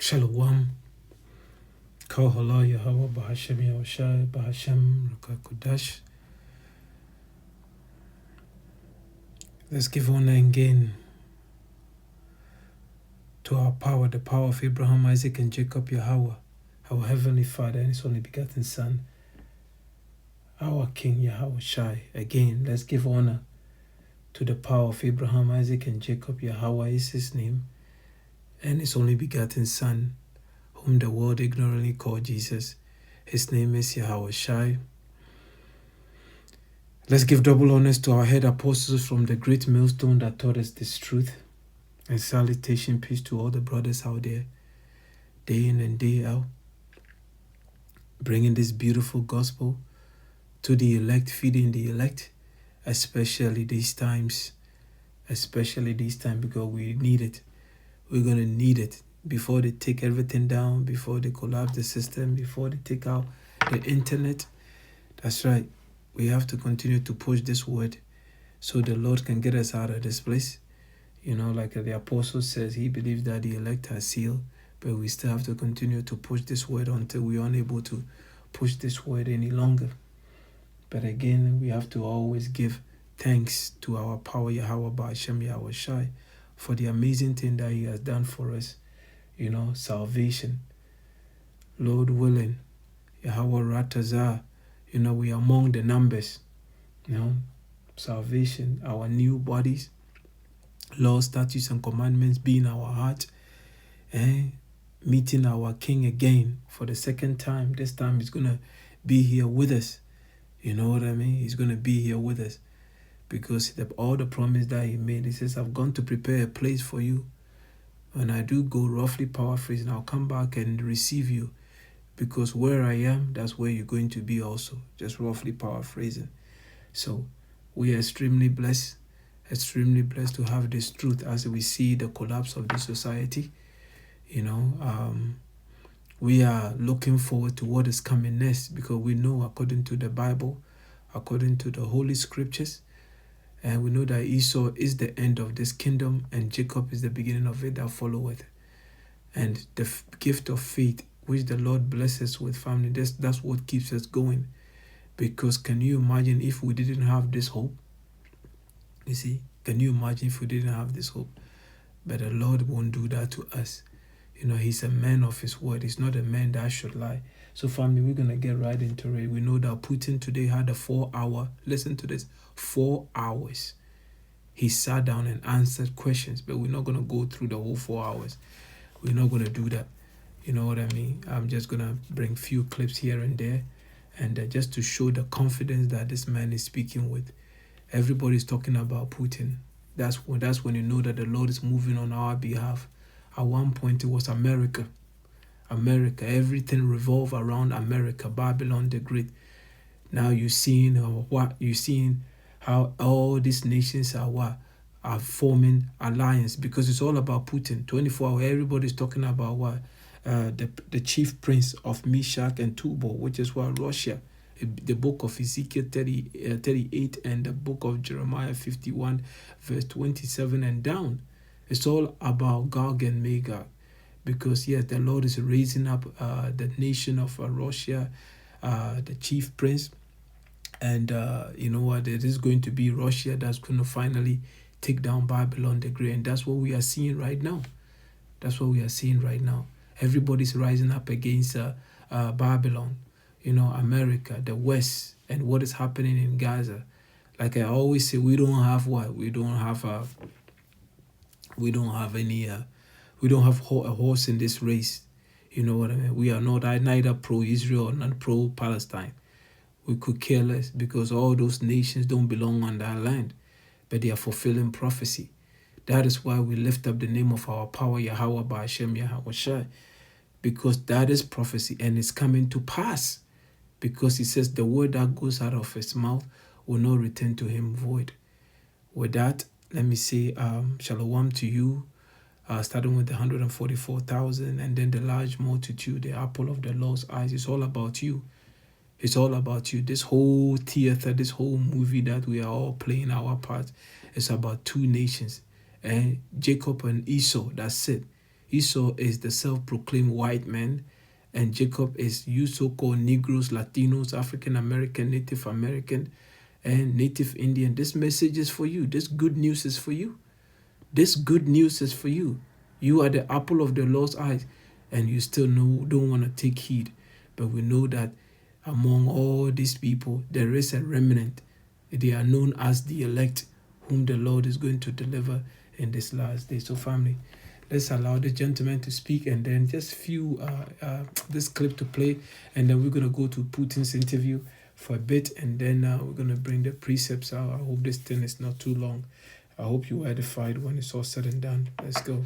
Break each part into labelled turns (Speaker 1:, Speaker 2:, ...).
Speaker 1: Shalom. Kohala Yahawah, Bahasham, Yahawashi, Bahasham, Rawchaa, Qadash. Let's give honor again to our power, the power of Abraham, Isaac, and Jacob, Yahawah, our Heavenly Father and His only begotten Son, our King Yahawashi. Again, let's give honor to the power of Abraham, Isaac, and Jacob. Yahawah is His name, and His only begotten Son, whom the world ignorantly called Jesus. His name is Yahawashi. Let's give double honors to our head apostles from the great millstone that taught us this truth. And salutation, peace to all the brothers out there, day in and day out, bringing this beautiful gospel to the elect, feeding the elect, especially these times, because we need it. We're going to need it before they take everything down, before they collapse the system, before they take out the internet. That's right. We have to continue to push this word so the Lord can get us out of this place. You know, like the apostle says, he believes that the elect are sealed, but we still have to continue to push this word until we are unable to push this word any longer. But again, we have to always give thanks to our power, Yahawah, Bahasham, Yahawashi, for the amazing thing that He has done for us. You know, salvation. Lord willing, Yahawah Rawchaa, you know, we are among the numbers. You know, salvation, our new bodies, laws, statutes, and commandments be in our heart, and meeting our King again for the second time. This time He's going to be here with us. You know what I mean? He's going to be here with us because all the promise that He made, He says, I've gone to prepare a place for you. When I do go, roughly paraphrasing, I'll come back and receive you, because where I am, that's where you're going to be also, just roughly paraphrasing. So we are extremely blessed to have this truth as we see the collapse of this society. You know, we are looking forward to what is coming next, because we know, according to the Bible, according to the Holy Scriptures, and we know that Esau is the end of this kingdom and Jacob is the beginning of it that followeth. And the gift of faith, which the Lord blesses with, family, that's what keeps us going. Because can you imagine if we didn't have this hope? You see, can you imagine if we didn't have this hope? But the Lord won't do that to us. You know, He's a man of His word. He's not a man that should lie. So family, we're going to get right into it. We know that Putin today had a 4-hour, listen to this, 4 hours. He sat down and answered questions, but we're not going to go through the whole 4 hours. We're not going to do that. You know what I mean? I'm just going to bring few clips here and there, and just to show the confidence that this man is speaking with. Everybody's talking about Putin. That's when you know that the Lord is moving on our behalf. At one point, it was America. Everything revolved around America, Babylon the Great. Now you're seeing how all these nations are forming alliance, because it's all about Putin. 24 hours, everybody's talking about the chief prince of Meshach and Tubal, which is Rawchaa. The book of Ezekiel 38 and the book of Jeremiah 51 verse 27 and down. It's all about Gog and Magog, because yes, the Lord is raising up the nation of Rawchaa, the chief prince, and you know what, it is going to be Rawchaa that's going to finally take down Babylon the Great. And that's what we are seeing right now. Everybody's rising up against Babylon. You know, America, the West, and what is happening in Gaza. Like I always say, we don't have a horse in this race. You know what I mean? We are not neither pro-Israel nor pro-Palestine. We could care less, because all those nations don't belong on that land, but they are fulfilling prophecy. That is why we lift up the name of our power, Yahawah, Bahasham, Yahawashi, because that is prophecy and it's coming to pass. Because He says the word that goes out of His mouth will not return to Him void. With that, let me say shalom to you, starting with the 144,000 and then the large multitude, the apple of the Lord's eyes. It's all about you. It's all about you. This whole theater, this whole movie that we are all playing our part, is about two nations. And Jacob and Esau, that's it. Esau is the self-proclaimed white man, and Jacob is you so-called Negroes, Latinos, African American, Native American, and Native Indian. This message is for you. This good news is for you. This good news is for you. You are the apple of the Lord's eyes, and you still don't want to take heed. But we know that among all these people, there is a remnant. They are known as the elect, whom the Lord is going to deliver in this last day. So family, let's allow the gentleman to speak, and then just this clip to play, and then we're going to go to Putin's interview for a bit, and then we're going to bring the precepts out. I hope this thing is not too long. I hope you are edified when it's all said and done. Let's go.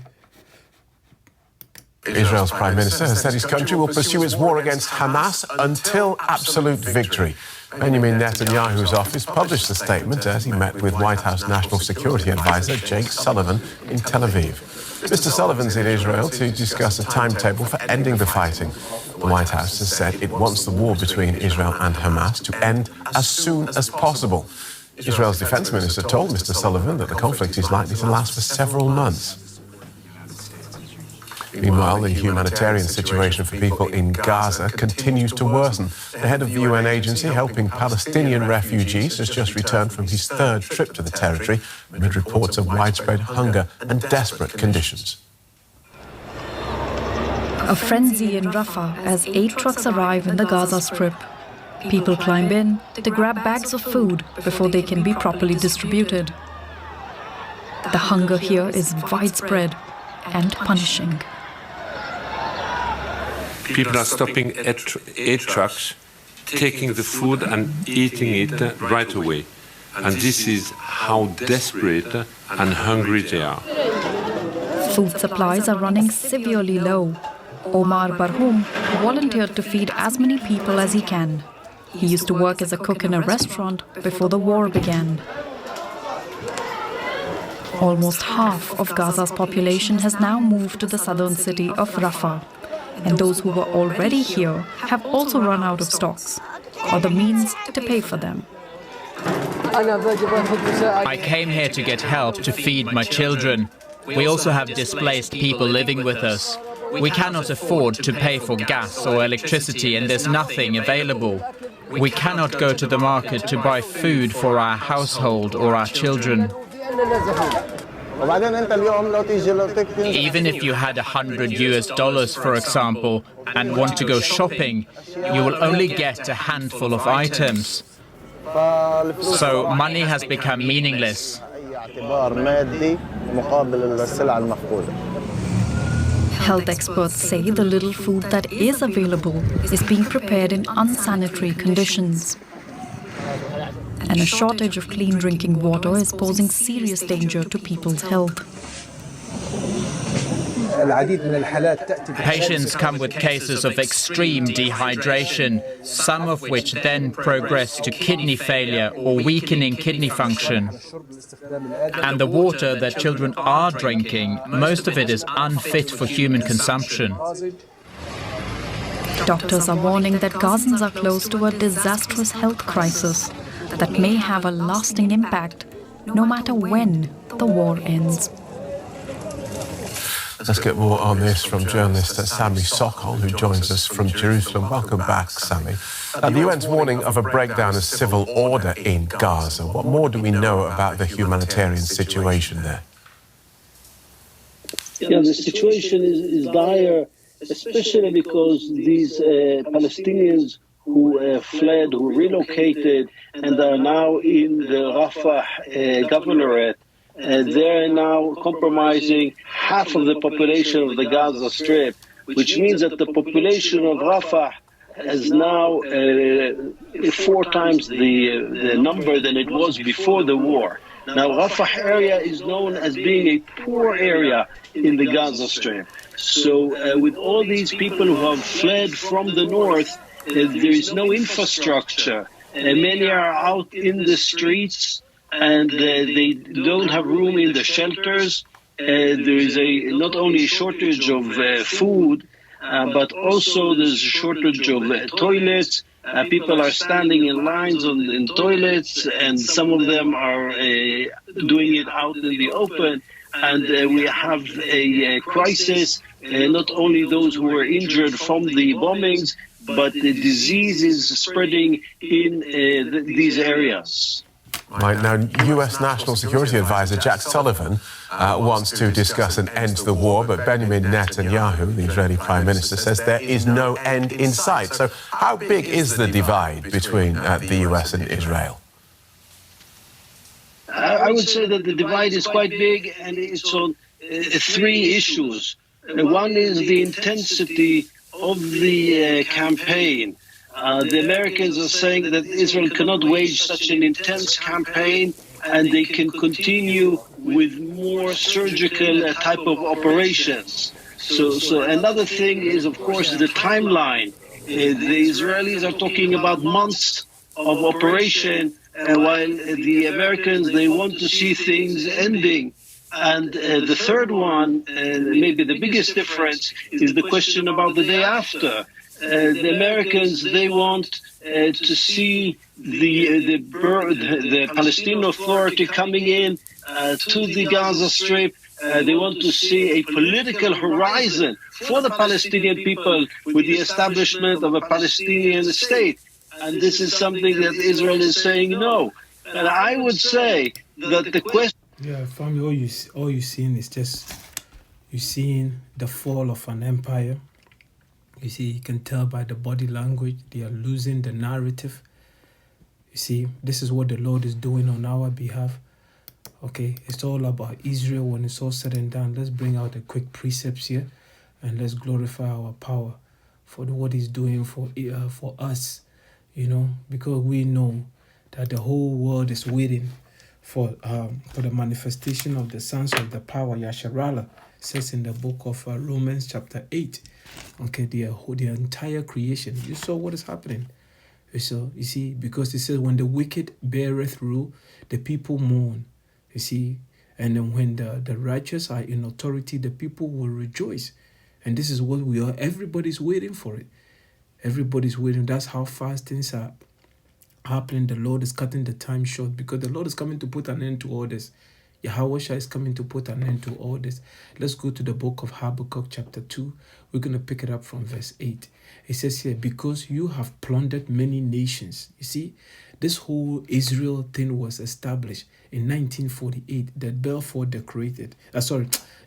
Speaker 2: Israel's Prime Minister has said his country will pursue its war against Hamas until absolute victory. Benjamin Netanyahu's office published a statement as he met with White House National Security Advisor Jake Sullivan in Tel Aviv. Mr. Sullivan's in Israel to discuss a timetable for ending the fighting. The White House has said it wants the war between Israel and Hamas to end as soon as possible. Israel's defense minister told Mr. Sullivan that the conflict is likely to last for several months. Meanwhile, the humanitarian situation for people in Gaza continues to worsen. The head of the UN agency helping Palestinian refugees has just returned from his third trip to the territory amid reports of widespread hunger and desperate conditions.
Speaker 3: A frenzy in Rafah as 8 trucks arrive in the Gaza Strip. People climb in to grab bags of food before they can be properly distributed. The hunger here is widespread and punishing.
Speaker 4: People are stopping at 8 trucks, taking the food and eating it right away. And this is how desperate and hungry they are.
Speaker 3: Food supplies are running severely low. Omar Barhoum volunteered to feed as many people as he can. He used to work as a cook in a restaurant before the war began. Almost half of Gaza's population has now moved to the southern city of Rafah. And those who were already here have also run out of stocks or the means to pay for them.
Speaker 5: I came here to get help to feed my children. We also have displaced people living with us. We cannot afford to pay for gas or electricity, and there's nothing available. We cannot go to the market to buy food for our household or our children. Even if you had $100, for example, and want to go shopping, you will only get a handful of items. So money has become meaningless.
Speaker 3: Health experts say the little food that is available is being prepared in unsanitary conditions. And a shortage of clean drinking water is posing serious danger to people's health.
Speaker 5: Patients come with cases of extreme dehydration, some of which then progress to kidney failure or weakening kidney function. And the water that children are drinking, most of it is unfit for human consumption.
Speaker 3: Doctors are warning that Gazans are close to a disastrous health crisis that may have a lasting impact no matter when the war ends.
Speaker 2: Let's get more on this from journalist Sami Sokol, who joins us from Jerusalem. Welcome back, Sami. The UN's warning of a breakdown of civil order in Gaza. What more do we know about the humanitarian situation there?
Speaker 6: Yeah, the situation is dire, especially because these Palestinians who fled, who relocated, and are now in the Rafah governorate. They're now compromising half of the population of the Gaza Strip, which means that the population of Rafah is now 4 times the number than it was before the war. Now, Rafah area is known as being a poor area in the Gaza Strip. So with all these people who have fled from the north, there is no infrastructure. Many are out in the streets, and they don't have room in the shelters. There is not only a shortage of food, but also there's a shortage of toilets, People are standing in lines in toilets, and some of them are doing it out in the open. And we have a crisis, not only those who were injured from the bombings, but the disease is spreading in these areas.
Speaker 2: Right, now, US National Security Advisor Jack Sullivan wants to discuss an end to the war, but Benjamin Netanyahu, the Israeli Prime Minister, says there is no end in sight. So how big is the divide between the US and Israel?
Speaker 6: I would say that the divide is quite big, and it's on three issues. One is the intensity of the campaign. The Americans are saying that Israel cannot wage such an intense campaign, and they can continue with more surgical type of operations. So another thing is, of course, the timeline. The Israelis are talking about months of operation, while the Americans, they want to see things ending. And the third one, maybe the biggest difference, is the question about the day after. The Americans, they want to see the Palestinian Authority coming in to the Gaza Strip. They want to see a political horizon for the Palestinian people with the establishment of a Palestinian state. And this is something that Israel is saying no. And I would say that the question...
Speaker 1: Yeah, family, all you seeing is just, you're seeing the fall of an empire. You see, you can tell by the body language, they are losing the narrative. You see, this is what the Lord is doing on our behalf. Okay, it's all about Israel. When it's all said and done, let's bring out the quick precepts here, and let's glorify our power for what He's doing for us. You know, because we know that the whole world is waiting for the manifestation of the sons of the power, Yasharala, says in the book of Romans chapter 8. Okay, the entire creation. You saw what is happening. So, you see, because it says, when the wicked beareth rule, the people mourn. You see, and then when the righteous are in authority, the people will rejoice. And this is what we are. Everybody's waiting for it. Everybody's waiting. That's how fast things are happening. The Lord is cutting the time short, because the Lord is coming to put an end to all this. Yahawashi is coming to put an end to all this. Let's go to the book of Habakkuk chapter 2. We're going to pick it up from verse 8. It says here, because you have plundered many nations. You see, this whole Israel thing was established in 1948. The Balfour Declaration.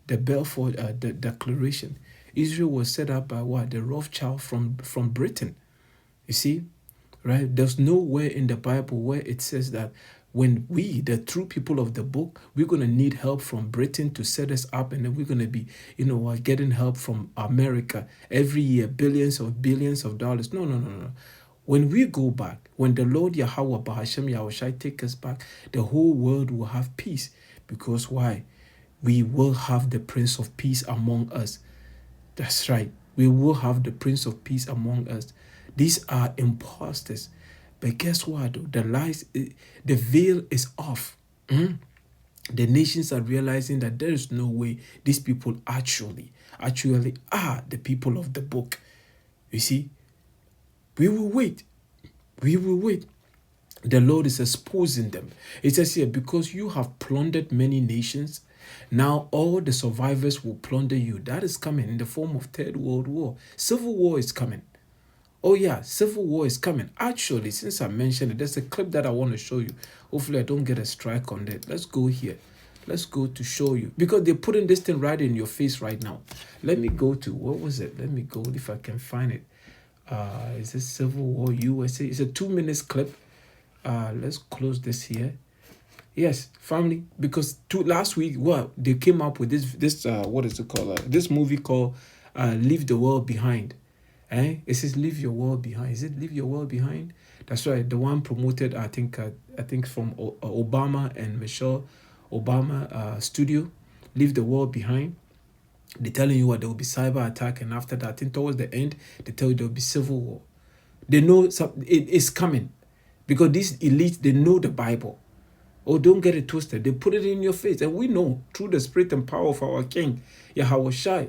Speaker 1: Declaration. Israel was set up by what? The Rawchaa from Britain. You see, right? There's nowhere in the Bible where it says that when we, the true people of the book, we're going to need help from Britain to set us up, and then we're going to be, getting help from America every year, billions of dollars. No. When we go back, when the Lord Yahawah, Bahasham, Yahawashi take us back, the whole world will have peace. Because why? We will have the Prince of Peace among us. That's right. We will have the Prince of Peace among us. These are imposters. But guess what? The lies, the veil is off. The nations are realizing that there is no way these people actually are the people of the book. You see, we will wait. The Lord is exposing them. It says here, because you have plundered many nations, now all the survivors will plunder you. That is coming in the form of Third World War. Civil war is coming. Oh yeah, civil war is coming. Actually, since I mentioned it, there's a clip that I want to show you. Hopefully I don't get a strike on that. Let's go here. Let's go to show you. Because they're putting this thing right in your face right now. Let me go to, what was it? Let me go if I can find it. Is this Civil War USA? It's a 2-minute clip. Let's close this here. Yes, family, because last week, they came up with this what is it called? This movie called Leave the World Behind. It says Leave Your World Behind. Is it Leave Your World Behind? That's right. The one promoted, I think from Obama and Michelle Obama studio. Leave the World Behind. They're telling you there will be cyber attack, and after that, I think towards the end, they tell you there will be civil war. They know it is coming, because these elites, they know the Bible. Oh, don't get it twisted. They put it in your face, and we know through the spirit and power of our King Yahawashi.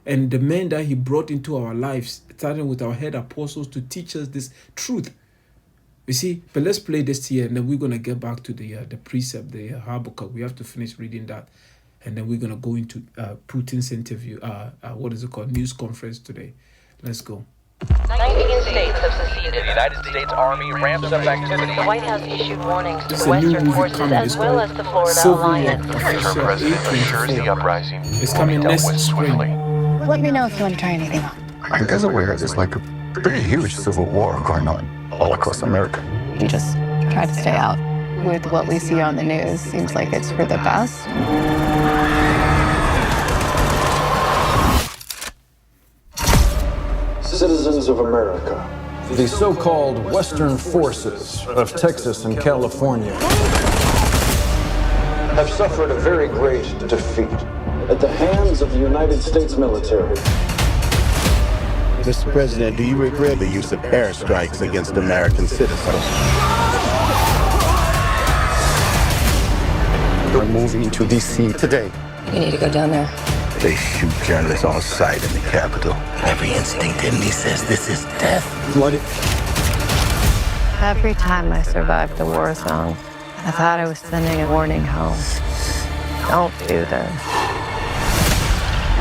Speaker 1: and the men that he brought into our lives, starting with our head apostles, to teach us this truth. You see, but let's play this here, and then we're going to get back to the precept, the Habakkuk. We have to finish reading that, and then we're going to go into Putin's interview, what is it called, news conference today. Let's go.
Speaker 7: 19 states have seceded. The United States Army ramps up activity. The White House issued warnings to Western forces as well as the Florida Alliance.
Speaker 2: Our president assures the uprising
Speaker 1: It's coming next spring.
Speaker 8: Let me know if you want to try anything on.
Speaker 9: I guess aware there's like a pretty huge civil war going on all across America.
Speaker 8: You just try to stay out. With what we see on the news, seems like it's for the best.
Speaker 10: Citizens of America, the so-called Western forces of Texas and California have suffered a very great defeat at the hands of the United States military.
Speaker 11: Mr. President, do you regret the use of airstrikes against American citizens? We're moving to D.C. today.
Speaker 8: You need to go down there.
Speaker 11: They shoot journalists on sight in the Capitol. Every instinct in me says this is death. Blooded.
Speaker 8: Every time I survived the war zone, I thought I was sending a warning home. Don't do this.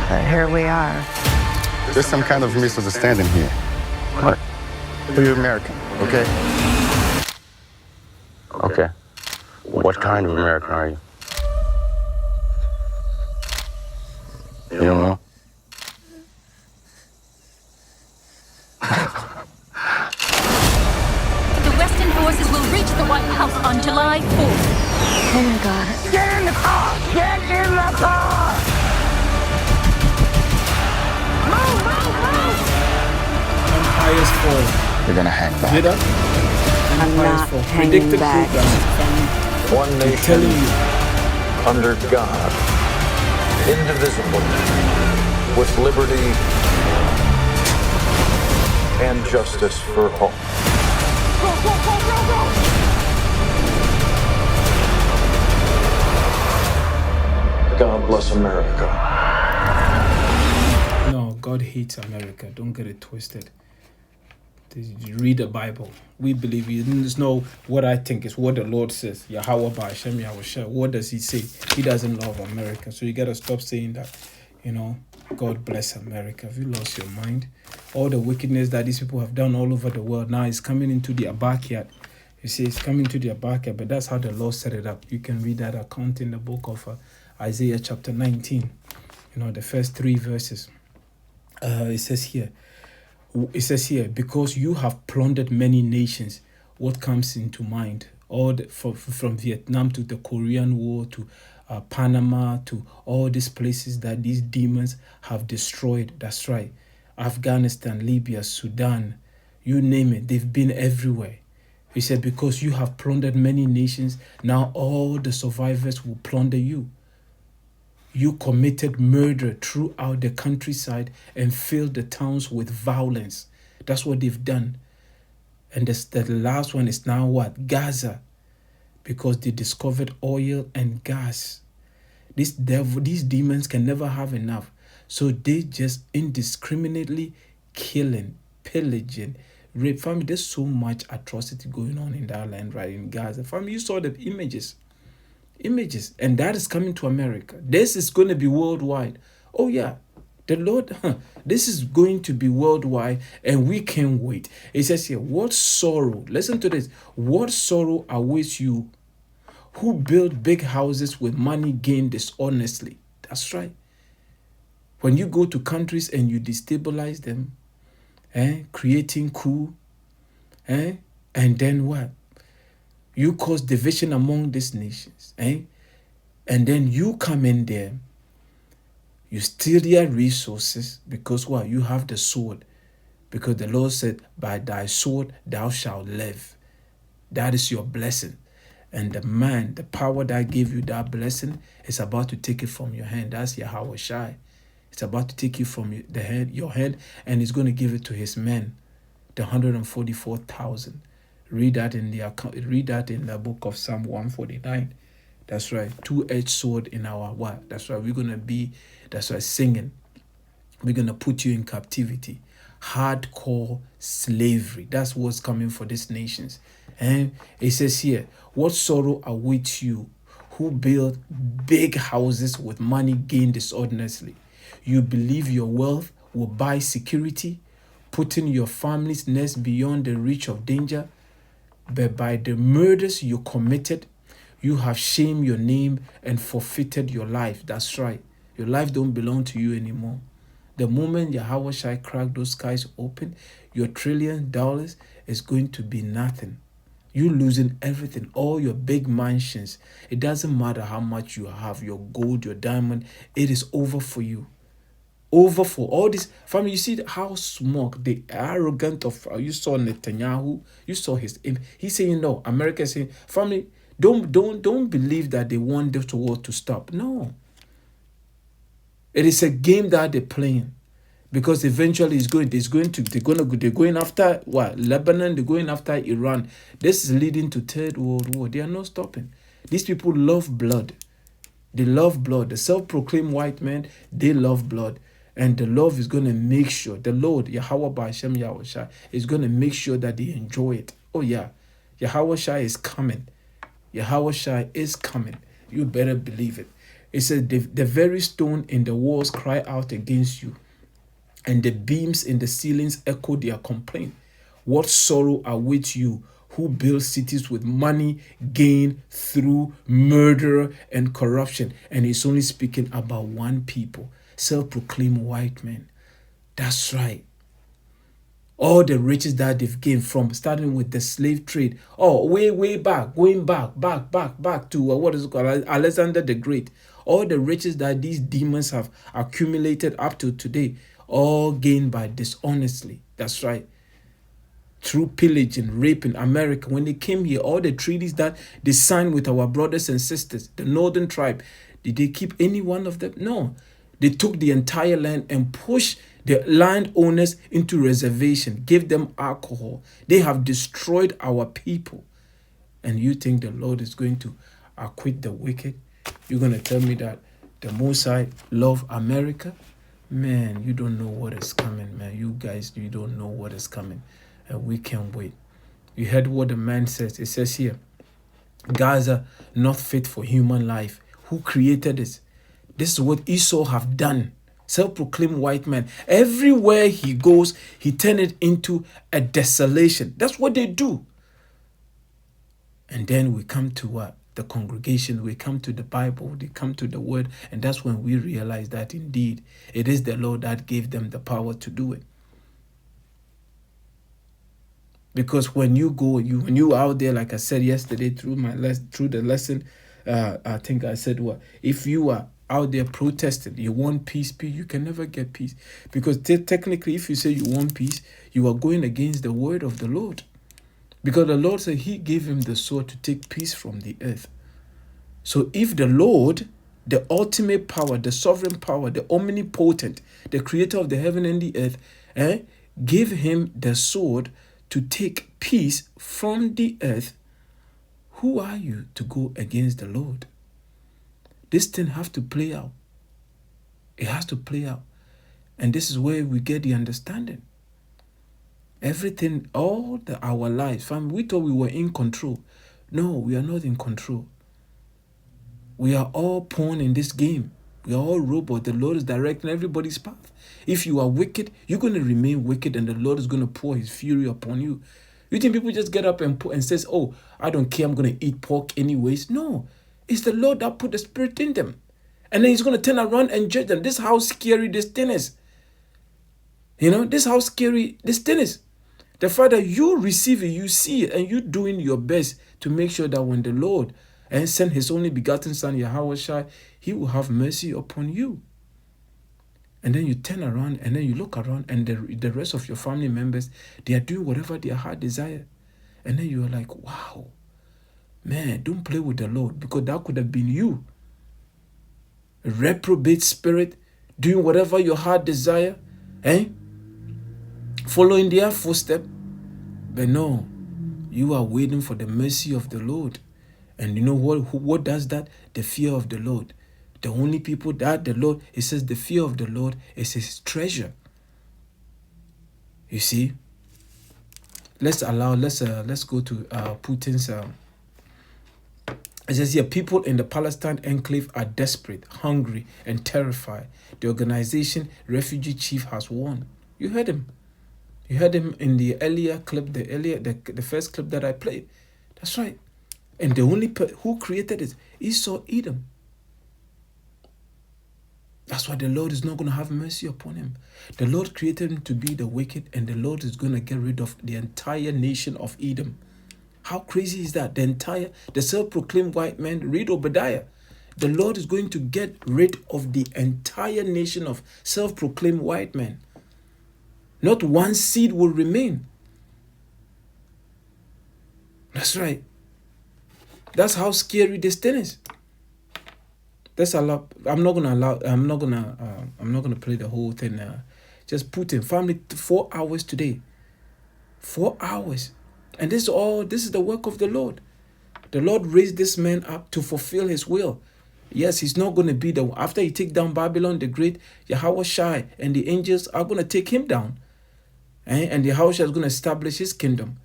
Speaker 8: But here we are.
Speaker 9: There's some kind of misunderstanding here. What? You're American, okay? Okay. What kind of American are you? You don't know?
Speaker 12: The Western forces will reach the White House on July 4th.
Speaker 8: Oh my God.
Speaker 11: Get in the car! Get in the car! Move, move, move!
Speaker 1: Empires fall.
Speaker 9: You're gonna hang back.
Speaker 1: Hear that?
Speaker 8: I'm not hanging
Speaker 1: Predicted
Speaker 8: back.
Speaker 1: program.
Speaker 10: One
Speaker 1: I'm
Speaker 10: nation
Speaker 1: telling you.
Speaker 10: under God, indivisible, with liberty and justice for all. God bless America.
Speaker 1: No, God hates America. Don't get it twisted. You read the Bible. We believe it's not what I think, it's what the Lord says. Yahawah, Bahasham, Yahawashi. What does he say? He doesn't love America. So you got to stop saying that. You know, God bless America. Have you lost your mind? All the wickedness that these people have done all over the world now is coming into their backyard. You see, it's coming to their backyard, but that's how the Lord set it up. You can read that account in the book of Isaiah chapter 19. You know, the first 3 verses. It says here, because you have plundered many nations. What comes into mind? All from Vietnam to the Korean War to Panama to all these places that these demons have destroyed. That's right. Afghanistan, Libya, Sudan, you name it. They've been everywhere. He said, because you have plundered many nations, now all the survivors will plunder you. You committed murder throughout the countryside and filled the towns with violence. That's what they've done. And the last one is now what? Gaza. Because they discovered oil and gas. These demons can never have enough. So they just indiscriminately killing, pillaging, rape. Family, there's so much atrocity going on in that land, right in Gaza. Family, you saw the images, and that is coming to America. This is going to be worldwide. Oh yeah, the Lord, this is going to be worldwide, and we can't wait. It says here, what sorrow, listen to this, what sorrow awaits you who build big houses with money gained dishonestly. That's right. When you go to countries and you destabilize them, creating coup, and then what? You cause division among these nations, and then you come in there, you steal their resources, because what? You have the sword. Because the Lord said, by thy sword thou shalt live. That is your blessing. And the power that gave you that blessing is about to take it from your hand. That's Yahawashi. It's about to take you from your hand, and it's going to give it to his men, the 144,000. Read that in the book of Psalm 149. That's right. 2-edged sword in our what? That's right. We're going to be, that's right, singing. We're going to put you in captivity. Hardcore slavery. That's what's coming for these nations. And it says here, what sorrow awaits you who build big houses with money gained dishonestly. You believe your wealth will buy security, putting your family's nest beyond the reach of danger. But by the murders you committed, you have shamed your name and forfeited your life. That's right. Your life don't belong to you anymore. The moment Yahawashi crack those skies open, your $1 trillion is going to be nothing. You losing everything, all your big mansions. It doesn't matter how much you have, your gold, your diamond. It is over for you. Over for all this. Family, you see how small, the arrogant of, you saw Netanyahu, you saw his, he's saying no. America is saying, family, don't believe that they want the world to stop. No. It is a game that they're playing, because eventually they're going after what? Lebanon, they're going after Iran. This is leading to Third World War. They are not stopping. These people love blood. They love blood. The self-proclaimed white men, they love blood. And the Lord is going to make sure, the Lord, Yahawah, Bahasham, Yahawashi, is going to make sure that they enjoy it. Oh yeah, Yahawashi is coming. Yahawashi is coming. You better believe it. It says, the very stone in the walls cry out against you, and the beams in the ceilings echo their complaint. What sorrow awaits you who build cities with money gained through murder and corruption. And he's only speaking about one people, self-proclaimed white men. That's right. All the riches that they've gained from starting with the slave trade. Oh, way back, going back to what is it called? Alexander the Great. All the riches that these demons have accumulated up to today, all gained by dishonestly. That's right. Through pillaging, raping. America, when they came here, all the treaties that they signed with our brothers and sisters, the northern tribe, did they keep any one of them? No. They took the entire land and pushed the landowners into reservation, gave them alcohol. They have destroyed our people. And you think the Lord is going to acquit the wicked? You're going to tell me that the Most High love America? Man, you don't know what is coming, man. You guys, you don't know what is coming. And we can't wait. You heard what the man says. It says here, Gaza, not fit for human life. Who created this? This is what Esau have done. Self-proclaimed white man. Everywhere he goes, he turns it into a desolation. That's what they do. And then we come to what? The congregation, we come to the Bible, they come to the word, and that's when we realize that indeed it is the Lord that gave them the power to do it. Because when you go, when you out there, like I said yesterday through the lesson, I think I said what? If you are out there protesting, you want peace, you can never get peace. Because technically, if you say you want peace, you are going against the word of the Lord. Because the Lord said he gave him the sword to take peace from the earth. So if the Lord, the ultimate power, the sovereign power, the omnipotent, the creator of the heaven and the earth, gave him the sword to take peace from the earth, who are you to go against the Lord? This thing has to play out. It has to play out. And this is where we get the understanding. Everything, our lives, family, we thought we were in control. No, we are not in control. We are all pawn in this game. We are all robots. The Lord is directing everybody's path. If you are wicked, you're going to remain wicked, and the Lord is going to pour his fury upon you. You think people just get up and says, oh, I don't care, I'm going to eat pork anyways? No, it's the Lord that put the spirit in them. And then he's going to turn around and judge them. This is how scary this thing is. This is how scary this thing is. The fact that you receive it, you see it, and you're doing your best to make sure that when the Lord send his only begotten son, Yahawashi, he will have mercy upon you. And then you turn around and then you look around, and the rest of your family members, they are doing whatever their heart desire. And then you are like, wow, man, don't play with the Lord, because that could have been you. A reprobate spirit, doing whatever your heart desire, following their footsteps. But no, you are waiting for the mercy of the Lord. And you know what does that? The fear of the Lord. The only people that the Lord, it says the fear of the Lord is his treasure. You see? Let's go to Putin's. It says here, people in the Palestine enclave are desperate, hungry, and terrified. The organization refugee chief has won. You heard him. You heard him in the earlier clip, the first clip that I played. That's right. And the only who created it, Esau, Edom. That's why the Lord is not going to have mercy upon him. The Lord created him to be the wicked, and the Lord is going to get rid of the entire nation of Edom. How crazy is that? The self-proclaimed white man, read Obadiah. The Lord is going to get rid of the entire nation of self-proclaimed white men. Not one seed will remain. That's right. That's how scary this thing is. That's a lot. I'm not gonna play the whole thing. Just Putin, family, 4 hours today. 4 hours. And this is the work of the Lord. The Lord raised this man up to fulfill his will. Yes, he's not going to be after he take down Babylon, the great Yahawashi and the angels are going to take him down. And the Yahawashi is going to establish his kingdom.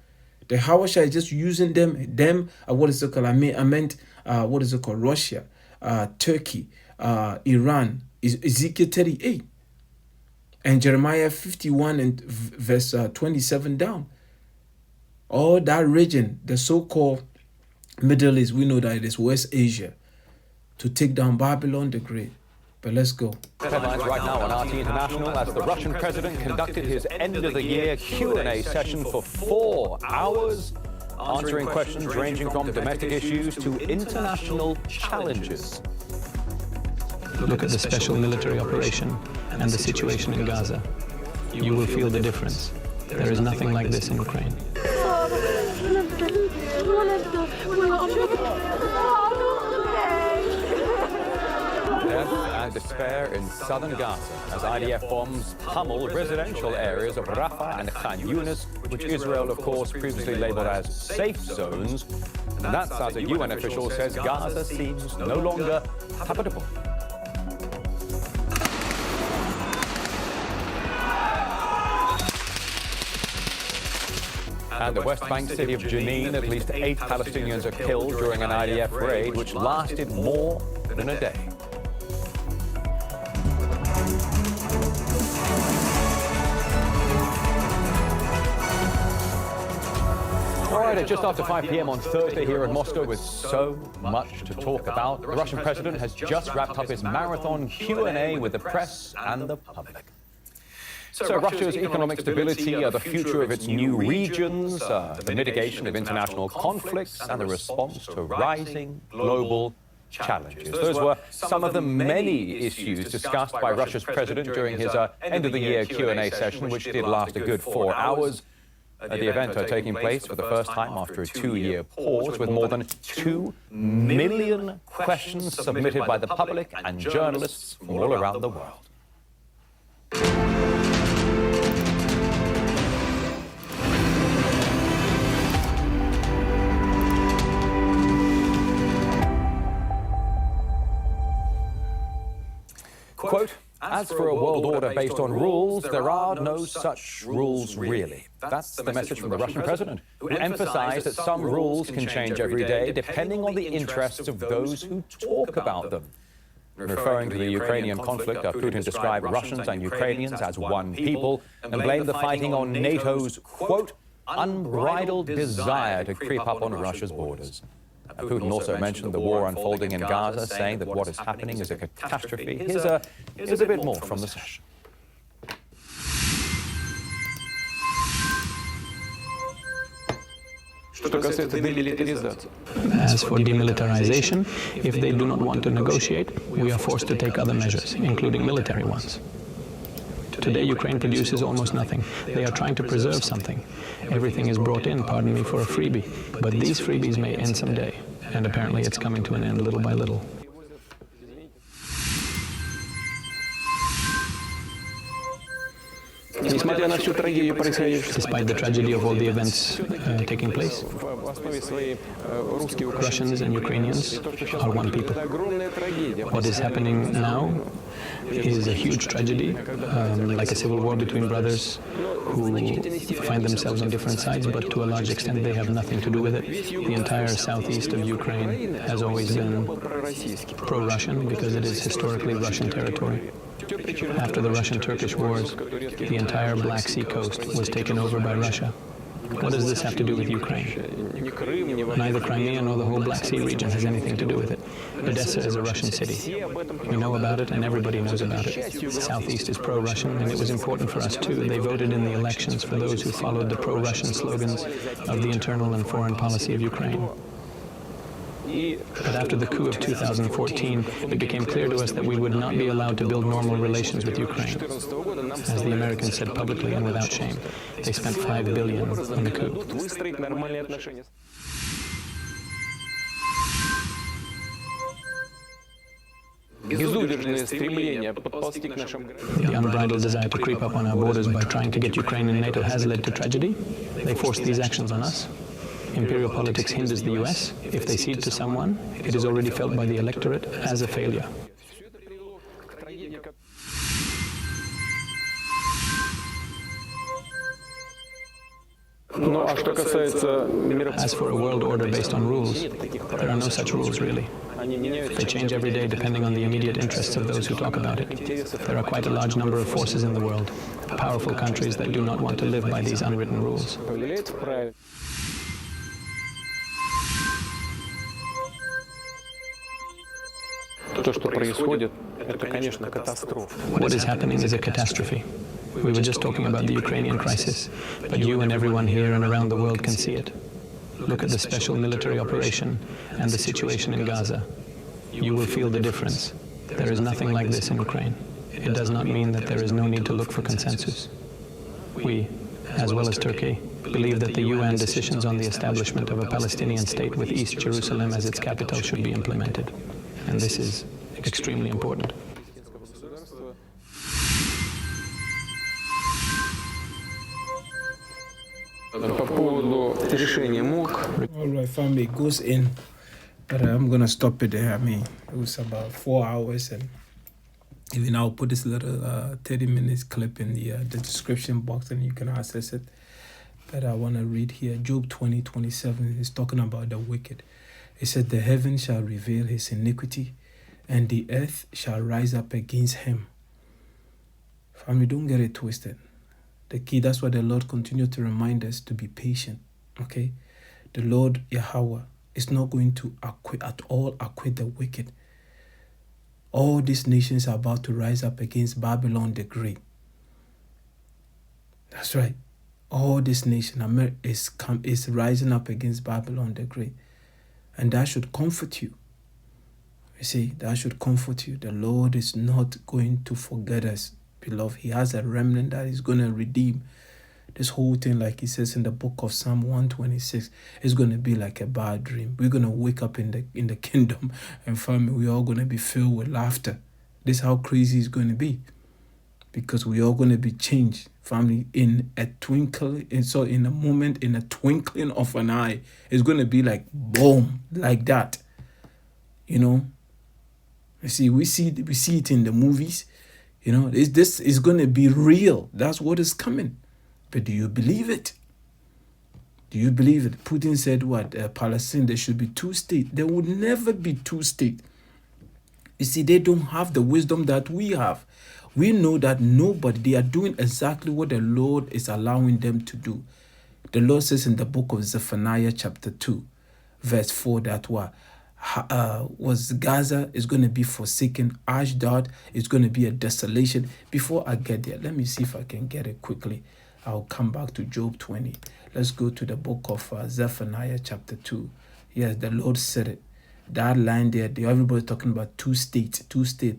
Speaker 1: The Yahawashi is just using them, what is it called? I meant, what is it called? Russia, Turkey, Iran, Ezekiel 38. And Jeremiah 51 and verse 27 down. All that region, the so-called Middle East, we know that it is West Asia, to take down Babylon the Great. But let's go.
Speaker 13: Headlines right now on RT International as the Russian president conducted his end-of-the-year Q&A session for 4 hours, answering questions ranging from domestic issues to international challenges.
Speaker 14: Look at the special military operation and the situation in Gaza. You will feel the difference. There is nothing like this in Ukraine.
Speaker 13: Death and despair in southern Gaza as IDF bombs pummel residential areas of Rafah and Khan Yunis, which Israel, of course, previously labeled as safe zones. And that's as a UN official says Gaza seems no longer habitable. And the West Bank city of Jenin, at least 8 Palestinians are killed during an IDF raid which lasted more than a day. All right, at just after 5 p.m. on Thursday here in Moscow with so much to talk about, the Russian president has just wrapped up his marathon Q&A with the press and the public. So Russia's economic stability, the future of its new regions, the mitigation of international conflicts, and the response to rising global challenges. Those were some of the many issues discussed by Russia's president during his end-of-the-year Q&A session, which did last a good 4 hours. The event taking place for the first time after a 2-year pause, with more than 2 million questions submitted by the public and journalists from all around the world. Quote, as for a world order based on rules, there are no such rules really. That's the message from the Russian president, who emphasized that some rules can change every day depending on the interests of those who talk about them. Referring to the Ukrainian conflict, Putin described Russians and Ukrainians as one people and blamed the fighting on NATO's, quote, unbridled desire to creep up on Russia's borders. Putin also mentioned the war unfolding in Gaza, saying that what is happening is a catastrophe. Here's a bit more from the session.
Speaker 14: As for demilitarization, if they do not want to negotiate, we are forced to take other measures, including military ones. Today, Ukraine produces almost nothing. They are trying to preserve something. Everything is brought in, pardon me, for a freebie. But these freebies may end someday, and apparently it's coming to an end little by little. Despite the tragedy of all the events taking place, Russians and Ukrainians are one people. What is happening now is a huge tragedy, like a civil war between brothers who find themselves on different sides, but to a large extent they have nothing to do with it. The entire southeast of Ukraine has always been pro-Russian because it is historically Russian territory. After the Russian-Turkish wars, the entire Black Sea coast was taken over by Russia. What does this have to do with Ukraine? Neither Crimea nor the whole Black Sea region has anything to do with it. Odessa is a Russian city. We know about it and everybody knows about it. The Southeast is pro-Russian and it was important for us too. They voted in the elections for those who followed the pro-Russian slogans of the internal and foreign policy of Ukraine. But after the coup of 2014, it became clear to us that we would not be allowed to build normal relations with Ukraine. As the Americans said publicly and without shame, they spent $5 billion on the coup. The unbridled desire to creep up on our borders by trying to get Ukraine in NATO has led to tragedy. They forced these actions on us. Imperial politics hinders the US. If they cede to someone, it is already felt by the electorate as a failure. As for a world order based on rules, there are no such rules really. They change every day depending on the immediate interests of those who talk about it. There are quite a large number of forces in the world, powerful countries that do not want to live by these unwritten rules. What is happening is a catastrophe. We were just talking about the Ukrainian crisis, but you and everyone here and around the world can see it. Look at the special military operation and the situation in Gaza. You will feel the difference. There is nothing like this in Ukraine. It does not mean that there is no need to look for consensus. We, as well as Turkey, believe that the UN decisions on the establishment of a Palestinian state with East Jerusalem as its capital should be implemented. And this is extremely important.
Speaker 1: Alright, family, it goes in, but I'm gonna stop it there. I mean, it was about 4 hours, and even I'll put this little 30 minutes clip in the description box, and you can access it. But I want to read here. Job 20:27 is talking about the wicked. It said, "The heaven shall reveal his iniquity, and the earth shall rise up against him." Family, don't get it twisted. The key, that's why the Lord continues to remind us to be patient, okay? The Lord, Yahawah, is not going to acquit the wicked. All these nations are about to rise up against Babylon the Great. That's right. All this nation is rising up against Babylon the Great. And that should comfort you. You see, that should comfort you. The Lord is not going to forget us, beloved. He has a remnant that is going to redeem this whole thing. Like he says in the book of Psalm 126, it's going to be like a bad dream. We're going to wake up in the kingdom, and family, we're all going to be filled with laughter. This is how crazy it's going to be, because we're all going to be changed, family, in a twinkling. And so in a moment, in a twinkling of an eye, it's going to be like boom, like that. You know, you see, we see it in the movies. You know, this is going to be real. That's what is coming. But do you believe it? Do you believe it? Putin said what? Palestine, there should be 2 states. There would never be 2 states. You see, they don't have the wisdom that we have. We know that they are doing exactly what the Lord is allowing them to do. The Lord says in the book of Zephaniah chapter 2, verse 4, that was Gaza is going to be forsaken. Ashdod is going to be a desolation. Before I get there, let me see if I can get it quickly. I'll come back to Job 20. Let's go to the book of Zephaniah chapter 2. Yes, the Lord said it. That line there, everybody's talking about 2 states,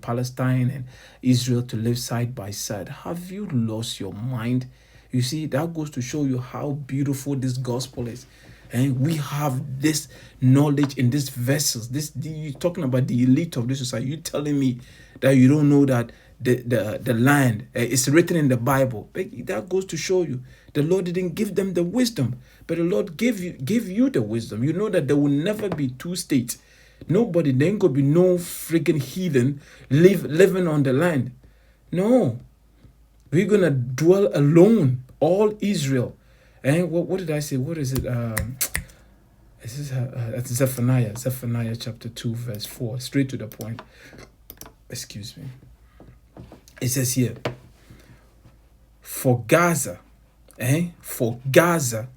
Speaker 1: Palestine and Israel to live side by side. Have you lost your mind? You see, that goes to show you how beautiful this gospel is. And we have this knowledge in these vessels. You're talking about the elite of this society. You're telling me that you don't know that the land. It's written in the Bible. That goes to show you the Lord didn't give them the wisdom, but the Lord give you the wisdom. You know that there will never be two states. Nobody, there ain't gonna be no freaking heathen living on the land. No, we're gonna dwell alone, all Israel. And what did I say? What is it? This is Zephaniah chapter 2 verse 4. Straight to the point. Excuse me. It says here, for Gaza, the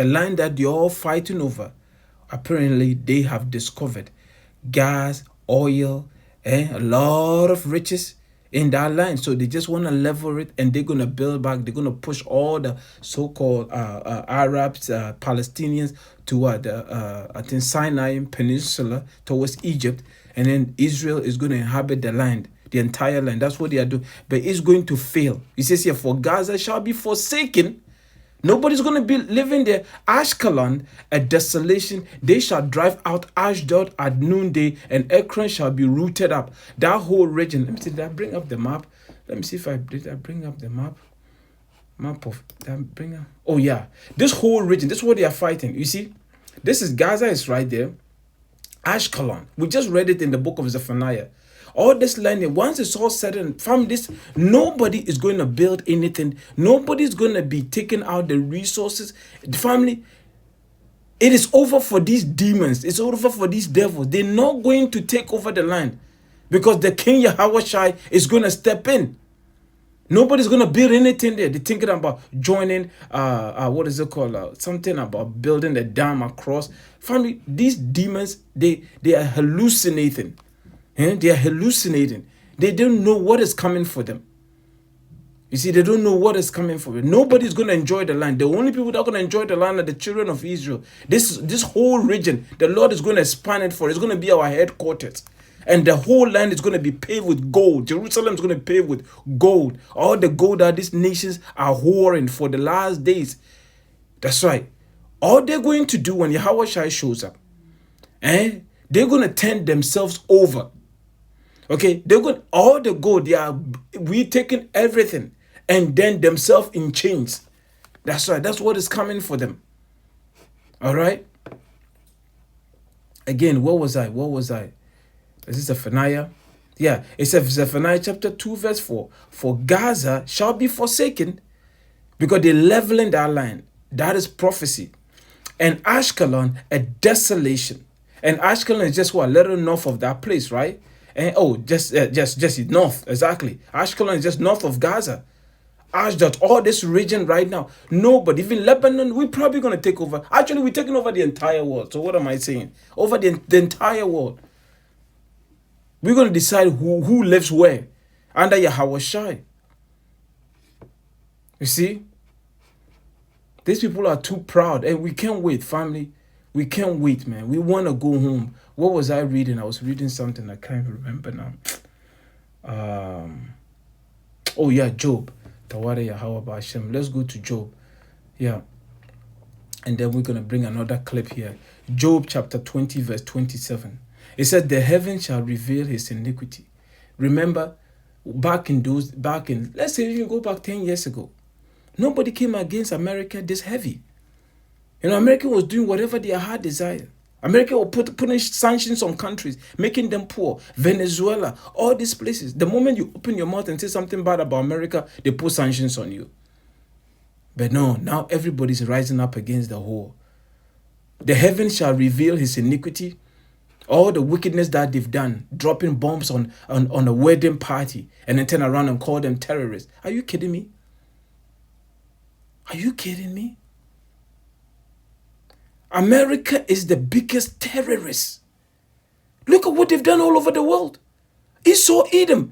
Speaker 1: land that you're all fighting over, apparently they have discovered gas, oil, a lot of riches in that land. So they just want to level it, and they're going to build back. They're going to push all the so-called Arabs, Palestinians toward the I think Sinai Peninsula towards Egypt, and then Israel is going to inhabit the land, the entire land. That's what they are doing. But it's going to fail. It says here, for Gaza shall be forsaken. Nobody's going to be living there. Ashkelon, a desolation. They shall drive out Ashdod at noonday, and Ekron shall be rooted up. That whole region. Let me see, did I bring up the map? Let me see if I bring up the map. Oh yeah. This whole region, this is what they are fighting. You see, this is Gaza is right there. Ashkelon. We just read it in the book of Zephaniah. All this land, once it's all said and from this, nobody is going to build anything. Nobody's going to be taking out the resources. The family, it is over for these demons. It's over for these devils. They're not going to take over the land because the king Yahawashi is going to step in. Nobody's going to build anything there. They're thinking about joining, what is it called? Something about building a dam across. Family, these demons, they are hallucinating. They are hallucinating. They don't know what is coming for them. You see, they don't know what is coming for them. Nobody's going to enjoy the land. The only people that are going to enjoy the land are the children of Israel. This whole region, the Lord is going to expand it for. It's going to be our headquarters. And the whole land is going to be paved with gold. Jerusalem is going to be paved with gold. All the gold that these nations are whoring for the last days. That's right. All they're going to do when Yahawashi shows up, they're going to turn themselves over. Okay, they're going all the gold. We taking everything and then themselves in chains. That's right. That's what is coming for them. All right. Again, what was I? Is this Zephaniah? Yeah, it says Zephaniah chapter 2 verse 4. For Gaza shall be forsaken because they're leveling that land. That is prophecy. And Ashkelon, a desolation. And Ashkelon is just what? A little north of that place, right? And just north, exactly. Ashkelon is just north of Gaza. Ashdod, all this region right now. Nobody, even Lebanon, we're probably going to take over. Actually, we're taking over the entire world. So what am I saying? Over the entire world. We're going to decide who lives where under Yahawashi. You see? These people are too proud, and we can't wait, family. We can't wait, man. We want to go home. What was I reading? I was reading something I can't remember now. Oh yeah, Job. Tawara Yahawah Bahasham. Let's go to Job. Yeah. And then we're going to bring another clip here. Job chapter 20 verse 27. It said, the heaven shall reveal his iniquity. Remember, let's say if you go back 10 years ago, nobody came against America this heavy. You know, America was doing whatever their heart desired. America will putting sanctions on countries, making them poor. Venezuela, all these places. The moment you open your mouth and say something bad about America, they put sanctions on you. But no, now everybody's rising up against the whole. The heaven shall reveal his iniquity, all the wickedness that they've done, dropping bombs on a wedding party, and then turn around and call them terrorists. Are you kidding me? Are you kidding me? America is the biggest terrorist. Look at what they've done all over the world. Esau, Edom,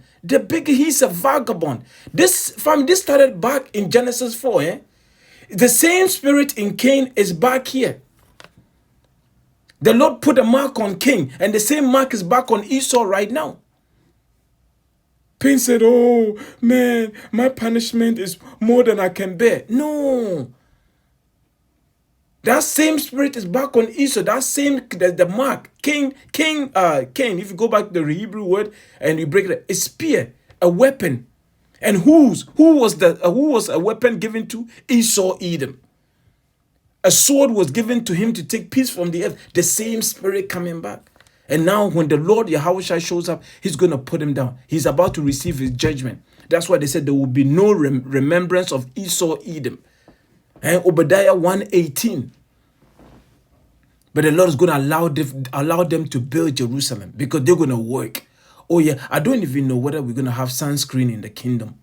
Speaker 1: he's a vagabond. This started back in Genesis 4. The same spirit in Cain is back here. The Lord put a mark on Cain, and the same mark is back on Esau right now. Cain said, oh man, my punishment is more than I can bear. No. That same spirit is back on Esau. That same, the mark. Cain, if you go back to the Hebrew word and you break it, a spear, a weapon. And who was a weapon given to? Esau, Edom. A sword was given to him to take peace from the earth. The same spirit coming back. And now when the Lord Yahawashi shows up, he's going to put him down. He's about to receive his judgment. That's why they said there will be no remembrance of Esau, Edom. And Obadiah 1:18. But the Lord is going to allow them to build Jerusalem because they're going to work. Oh yeah, I don't even know whether we're going to have sunscreen in the kingdom.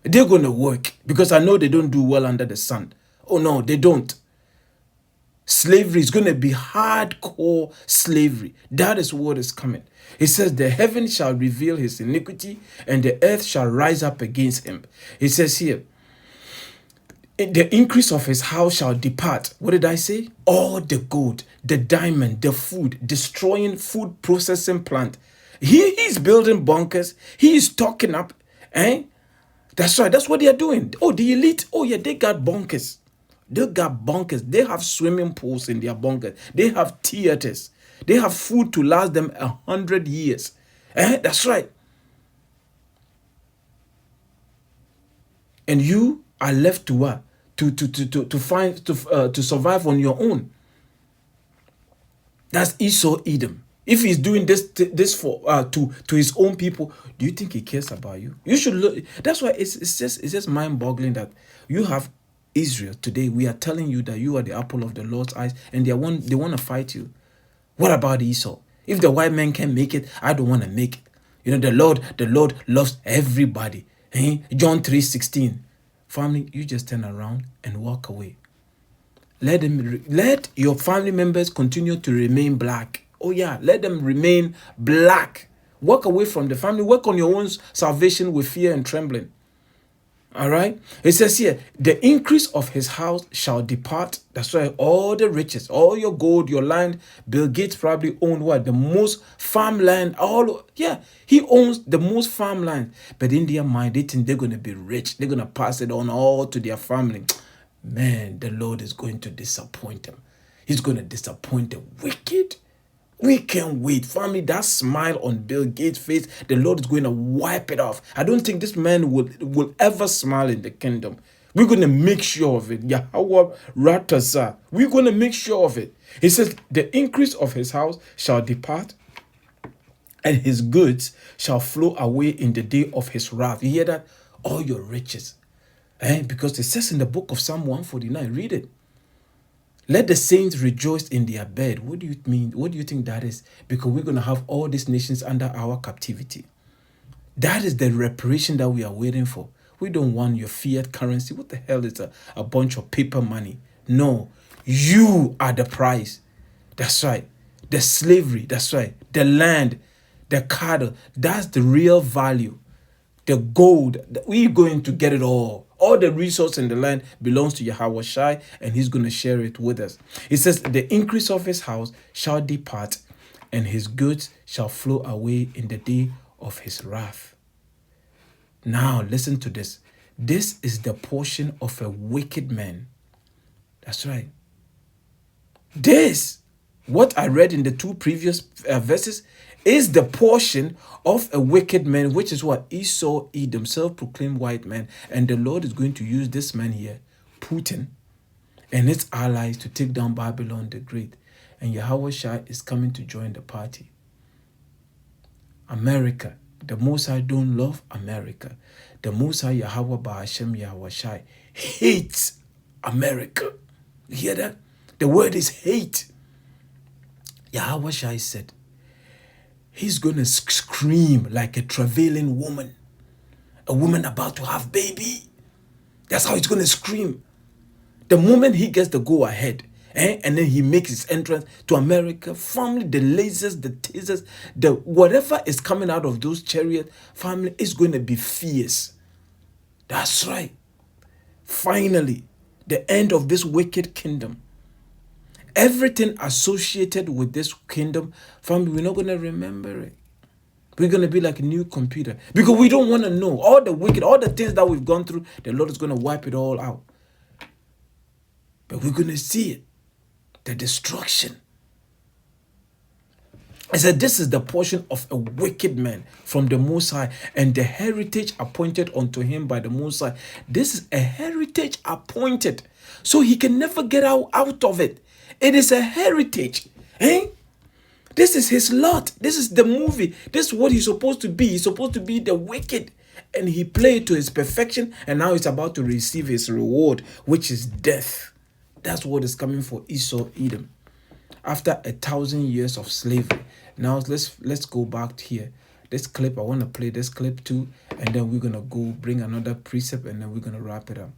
Speaker 1: They're going to work because I know they don't do well under the sun. Oh no, they don't. Slavery is going to be hardcore slavery. That is what is coming. It says the heaven shall reveal his iniquity and the earth shall rise up against him. It says here, the increase of his house shall depart. What did I say? All the gold, the diamond, the food, destroying food processing plant. He's building bunkers. He is stocking up. That's right. That's what they are doing. Oh, the elite. Oh yeah, they got bunkers. They got bunkers. They have swimming pools in their bunkers. They have theaters. They have food to last them 100 years. That's right. And you are left to what? To survive on your own. That's Esau, Edom. If he's doing this for to his own people, do you think he cares about you? You should look. That's why it's just mind-boggling that you have Israel today. We are telling you that you are the apple of the Lord's eyes, and they want to fight you. What about Esau? If the white man can make it, I don't want to make it. You know, the Lord loves everybody. John 3:16. Family, you just turn around and walk away. Let your family members continue to remain black. Oh yeah, let them remain black. Walk away from the family. Work on your own salvation with fear and trembling. All right. It says here, the increase of his house shall depart. That's why all the riches, all your gold, your land. Bill Gates probably owned what? The most farmland. He owns the most farmland. But in their mind, they think they're going to be rich. They're going to pass it on all to their family. Man, the Lord is going to disappoint them. He's going to disappoint the wicked. We can't wait. Family, that smile on Bill Gates' face, the Lord is going to wipe it off. I don't think this man will ever smile in the kingdom. We're going to make sure of it. Yahawah, Rawchaa. We're going to make sure of it. He says, the increase of his house shall depart, and his goods shall flow away in the day of his wrath. You hear that? All your riches. Because it says in the book of Psalm 149, read it. Let the saints rejoice in their bed. What do you mean? What do you think that is? Because we're going to have all these nations under our captivity. That is the reparation that we are waiting for. We don't want your fiat currency. What the hell is a bunch of paper money? No, you are the price. That's right. The slavery. That's right. The land, the cattle. That's the real value. The gold. We're going to get it all. All the resource in the land belongs to Yahawashi, and he's going to share it with us. It says, the increase of his house shall depart, and his goods shall flow away in the day of his wrath. Now, listen to this. This is the portion of a wicked man. That's right. This, what I read in the two previous verses, is the portion of a wicked man, which is what? Esau, Edom, self-proclaimed white man. And the Lord is going to use this man here, Putin, and its allies to take down Babylon the Great. And Yahawashi is coming to join the party. America, the Most High don't love America. The Most High Yahawah, Bahasham, Yahawashi hates America. You hear that? The word is hate. Yahawashi said, he's going to scream like a travailing woman. A woman about to have baby. That's how he's going to scream. The moment he gets the go ahead, and then he makes his entrance to America, family, the lasers, the tasers, the whatever is coming out of those chariots, family, is going to be fierce. That's right. Finally, the end of this wicked kingdom. Everything associated with this kingdom, family, we're not going to remember it. We're going to be like a new computer because we don't want to know all the wicked, all the things that we've gone through. The Lord is going to wipe it all out. But we're going to see it, the destruction. I said, this is the portion of a wicked man from the Most High, and the heritage appointed unto him by the Most High. This is a heritage appointed, so he can never get out of it. It is a heritage. This is his lot. This is the movie. This is what he's supposed to be. He's supposed to be the wicked, and he played to his perfection, and now he's about to receive his reward, which is death. That's what is coming for Esau, Edom. After 1,000 years of slavery. Now let's go back here. This clip, I want to play this clip too, and then we're gonna go bring another precept, and then we're gonna wrap it up.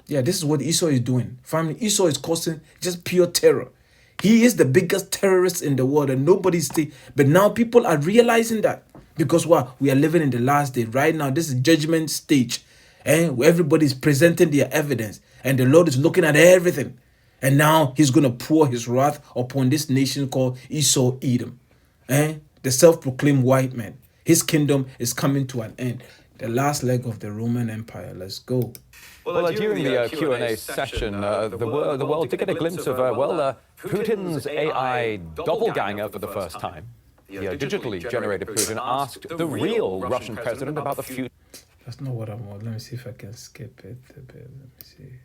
Speaker 1: Yeah, this is what Esau is doing. Family, Esau is causing just pure terror. He is the biggest terrorist in the world, and nobody's saying. But now people are realizing that, because what? We are living in the last day. Right now, this is judgment stage, where everybody's presenting their evidence, and the Lord is looking at everything. And now he's going to pour his wrath upon this nation called Esau, Edom. The self-proclaimed white man. His kingdom is coming to an end. The last leg of the Roman Empire. Let's go.
Speaker 13: Well, during the Q&A session, the world did get a glimpse of, Putin's AI doppelganger for the first time. The digitally generated Putin asked the real Russian president about the future.
Speaker 1: That's not what I want. Let me see if I can skip it a bit. Let me see.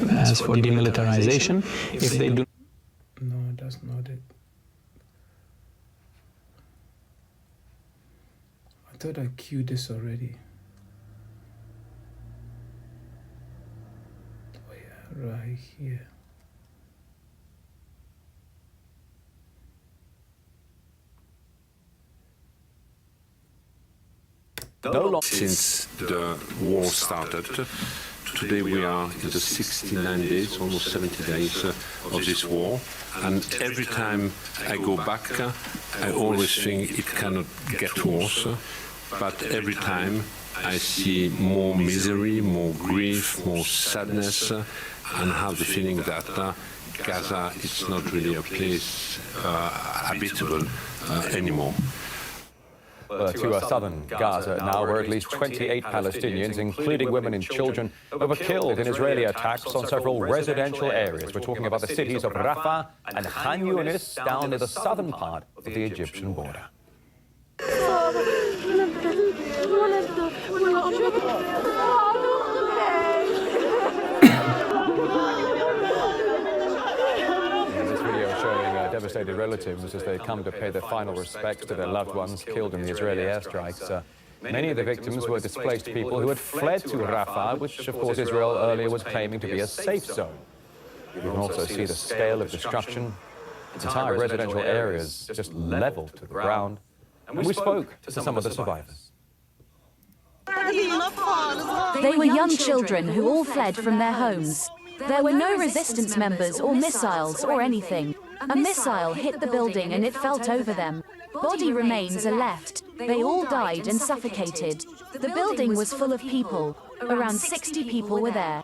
Speaker 14: As for demilitarization, if they do...
Speaker 1: No, that's not it. I thought I queued this already. Oh yeah, right here.
Speaker 4: Since the war started, today we are in the 69 days, almost 70 days of this war, and every time I go back, I always think it cannot get worse, but every time I see more misery, more grief, more sadness, and have the feeling that Gaza is not really a place habitable anymore.
Speaker 13: To southern Gaza now, where at least 28 Palestinians, including women and children, were killed in Israeli attacks on several residential areas. We're talking about the cities of Rafah and Khan Yunis down near the southern part of the Egyptian border. Devastated relatives as they come to pay their final respects to their loved ones killed in the Israeli airstrikes. Many of the victims were displaced people who had fled to Rafah, which, of course, Israel earlier was claiming to be a safe zone. You can also see the scale of destruction. Entire residential areas just leveled to the ground. And we spoke to some of the survivors.
Speaker 12: They were young children who all fled from their homes. There were no resistance members or missiles or anything. A missile hit the building and it fell over them. Body remains are left. They all died and suffocated. The building was full of people. Around 60 people were there.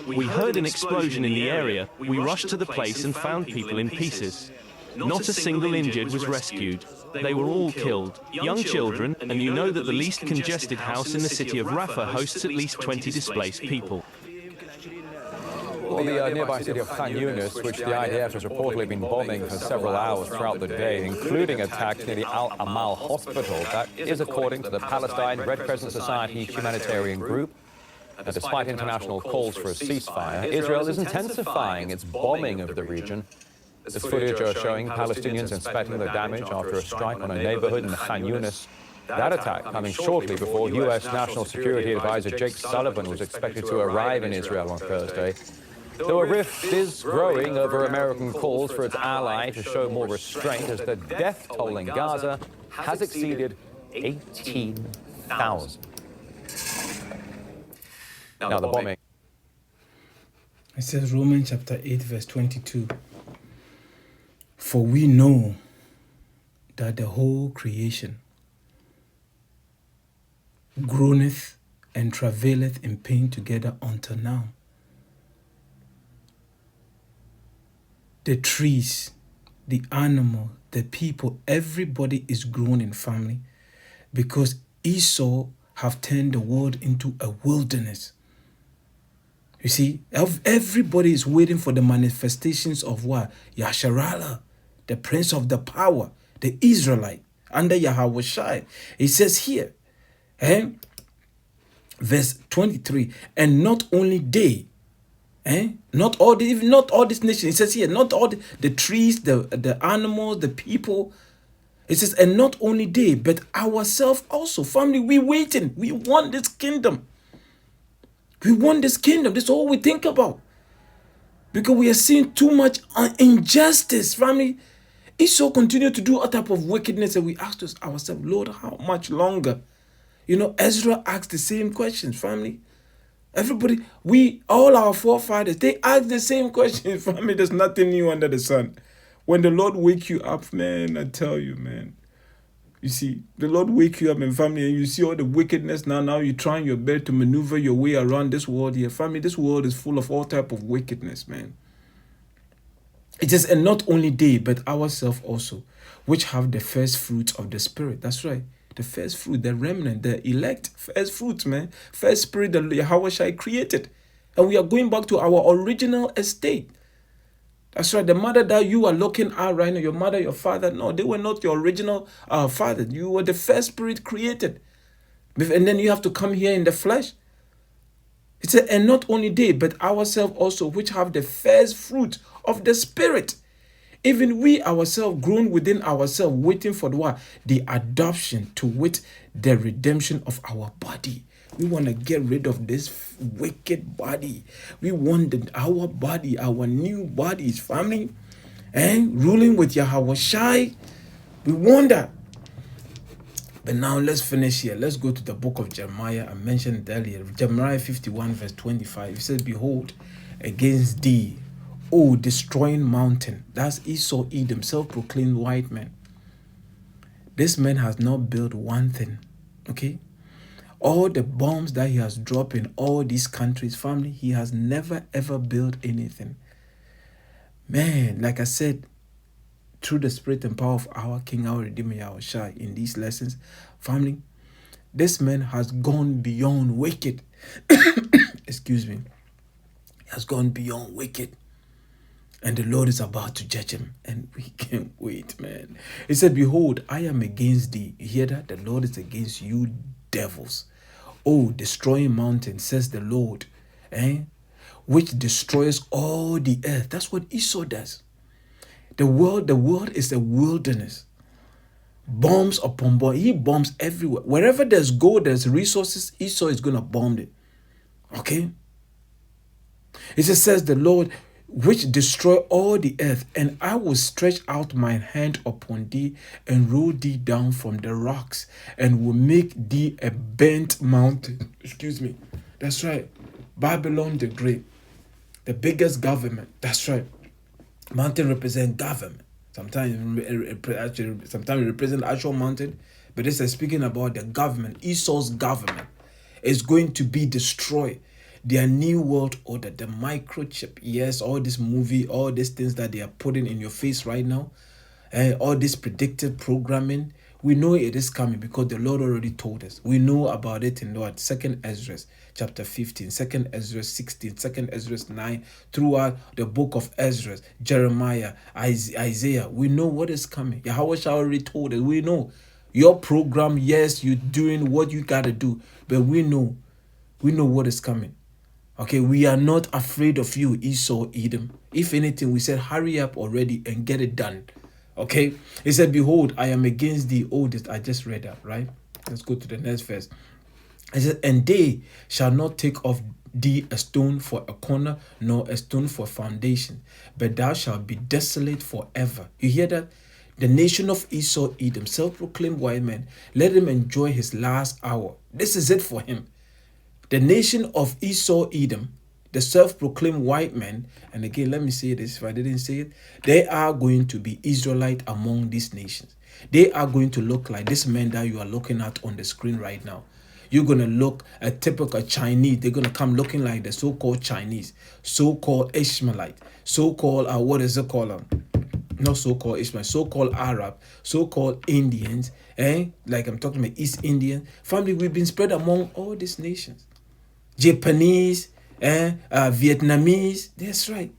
Speaker 15: We heard an explosion in the area. We rushed to the place and found people in pieces. Not a single injured was rescued. They were all killed. Young children, and you know that the least congested house in the city of Rafah hosts at least 20 displaced people.
Speaker 13: Well, the nearby city of Khan Yunis, which the IDF has reportedly been bombing for several hours throughout the day, including attacks near the Al-Amal hospital. That is according to the Palestine Red Crescent Society humanitarian group. And despite international calls for a ceasefire, Israel is intensifying its bombing of the region. This footage are showing Palestinians inspecting the damage after a strike on a neighborhood in Khan Yunis. That attack coming shortly before U.S. National Security Advisor Jake Sullivan was expected to arrive in Israel on Thursday. Though a rift is growing over American calls for its ally to show more restraint as the death toll in Gaza has exceeded 18,000. Now the bombing.
Speaker 1: It says Romans chapter 8 verse 22. For we know that the whole creation groaneth and travaileth in pain together until now. The trees, the animal, the people, everybody is groaning, family, because Esau have turned the world into a wilderness. You see, everybody is waiting for the manifestations of what? Yasharala, the prince of the power, the Israelite, under Yahawashi. It says here, verse 23, and not only they, not all these nations. It says here, not all the trees, the animals, the people. It says, and not only they, but ourselves also. Family, we waiting. We want this kingdom. We want this kingdom. That's all we think about. Because we are seeing too much injustice, family. Esau continued to do all type of wickedness, and we asked ourselves, Lord, how much longer? You know, Ezra asked the same questions, family. Everybody, all our forefathers, they asked the same question, family. There's nothing new under the sun. When the Lord wake you up, man, I tell you, man. You see, the Lord wake you up in family, and you see all the wickedness now. Now you're trying your best to maneuver your way around this world here. Family, this world is full of all type of wickedness, man. It says, and not only they, but ourselves also, which have the first fruits of the Spirit. That's right. The first fruit, the remnant, the elect, first fruits, man. First spirit that Yahawashi created. And we are going back to our original estate. That's right. The mother that you are looking at right now, your mother, your father, no, they were not your original father. You were the first spirit created. And then you have to come here in the flesh. It said, and not only they, but ourselves also, which have the first fruit of the Spirit. Even we ourselves, grown within ourselves, waiting for the what? The adoption, to wit, the redemption of our body. We want to get rid of this wicked body. We want our body, our new bodies, family, and ruling with Yahawashi. We want that. But now let's finish here. Let's go to the book of Jeremiah. I mentioned it earlier. Jeremiah 51 verse 25. It says, behold, against thee, O destroying mountain. That's Esau, Edom, self-proclaimed white man. This man has not built one thing. Okay? All the bombs that he has dropped in all these countries, family, he has never ever built anything. Man, like I said, through the spirit and power of our King, our Redeemer, Yahawashi, in these lessons, family, this man has gone beyond wicked. Excuse me. He has gone beyond wicked. And the Lord is about to judge him. And we can't wait, man. He said, behold, I am against thee. You hear that? The Lord is against you devils. Oh, destroying mountain, says the Lord, which destroys all the earth. That's what Esau does. The world is a wilderness. Bombs upon bombs. He bombs everywhere. Wherever there's gold, there's resources, Esau is going to bomb it. Okay? It just says the Lord, which destroy all the earth, and I will stretch out my hand upon thee and roll thee down from the rocks, and will make thee a burnt mountain. Excuse me. That's right. Babylon the Great, the biggest government. That's right. Mountain represent government. Sometimes it represent actual mountain, but this is speaking about the government. Esau's government is going to be destroyed. Their new world order, the microchip, yes, all this movie, all these things that they are putting in your face right now, all this predicted programming, we know it is coming because the Lord already told us. We know about it in what? 2nd Ezra chapter 15, 2nd Ezra 16, 2nd Ezra 9, throughout the book of Ezra, Jeremiah, Isaiah. We know what is coming. Yahawashi already told us. We know your program, yes, you're doing what you got to do, but we know what is coming. Okay, we are not afraid of you, Esau, Edom. If anything, we said, hurry up already and get it done. Okay, he said, behold, I am against the oldest. I just read that, right? Let's go to the next verse. It said, and they shall not take off thee a stone for a corner, nor a stone for foundation, but thou shalt be desolate forever. You hear that? The nation of Esau, Edom, self-proclaimed white man, let him enjoy his last hour. This is it for him. The nation of Esau, Edom, the self-proclaimed white men, and again, let me say this, if I didn't say it, they are going to be Israelite among these nations. They are going to look like this man that you are looking at on the screen right now. You're going to look a typical Chinese. They're going to come looking like the so-called Chinese, so-called Ishmaelite, so-called, what is it called? Not so-called Ishmael, so-called Arab, so-called Indians, like I'm talking about East Indian. Family, we've been spread among all these nations. Japanese, Vietnamese. That's right.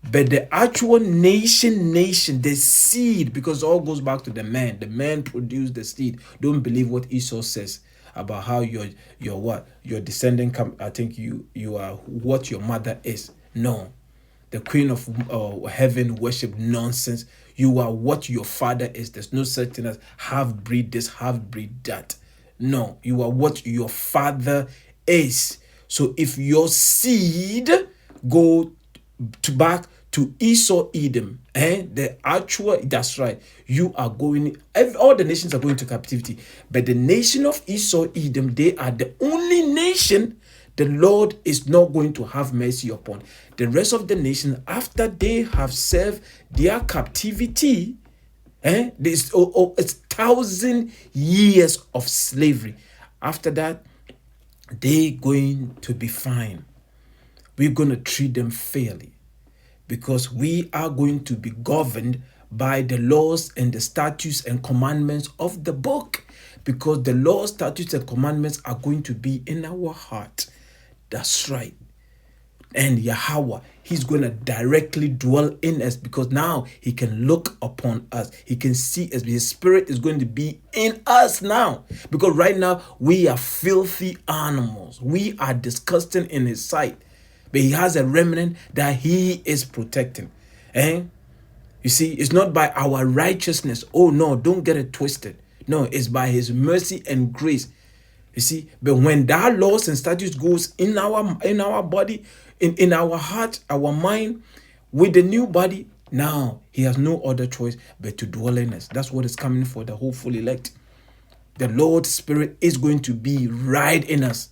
Speaker 1: But the actual nation, the seed, because it all goes back to the man. The man produced the seed. Don't believe what Esau says about how your descendant come. I think you are what your mother is. No, the queen of heaven worship nonsense. You are what your father is. There's no such thing as half breed this, half breed that. No, you are what your father is. So if your seed go back to Esau, Edom, that's right. You are going, all the nations are going to captivity. But the nation of Esau, Edom, they are the only nation the Lord is not going to have mercy upon. The rest of the nation, after they have served their captivity, it's 1,000 years of slavery. After that, they're going to be fine. We're going to treat them fairly, because we are going to be governed by the laws and the statutes and commandments of the book, because the laws, statutes, and commandments are going to be in our heart. That's right. And Yahawah, he's going to directly dwell in us, because now he can look upon us. He can see us. His spirit is going to be in us now, because right now we are filthy animals. We are disgusting in his sight. But he has a remnant that he is protecting. You see, it's not by our righteousness. Oh no, don't get it twisted. No, it's by his mercy and grace. You see, but when that laws and statutes goes in our body, in our heart, our mind, with the new body, now he has no other choice but to dwell in us. That's what is coming for the hopeful elect. The Lord's Spirit is going to be right in us.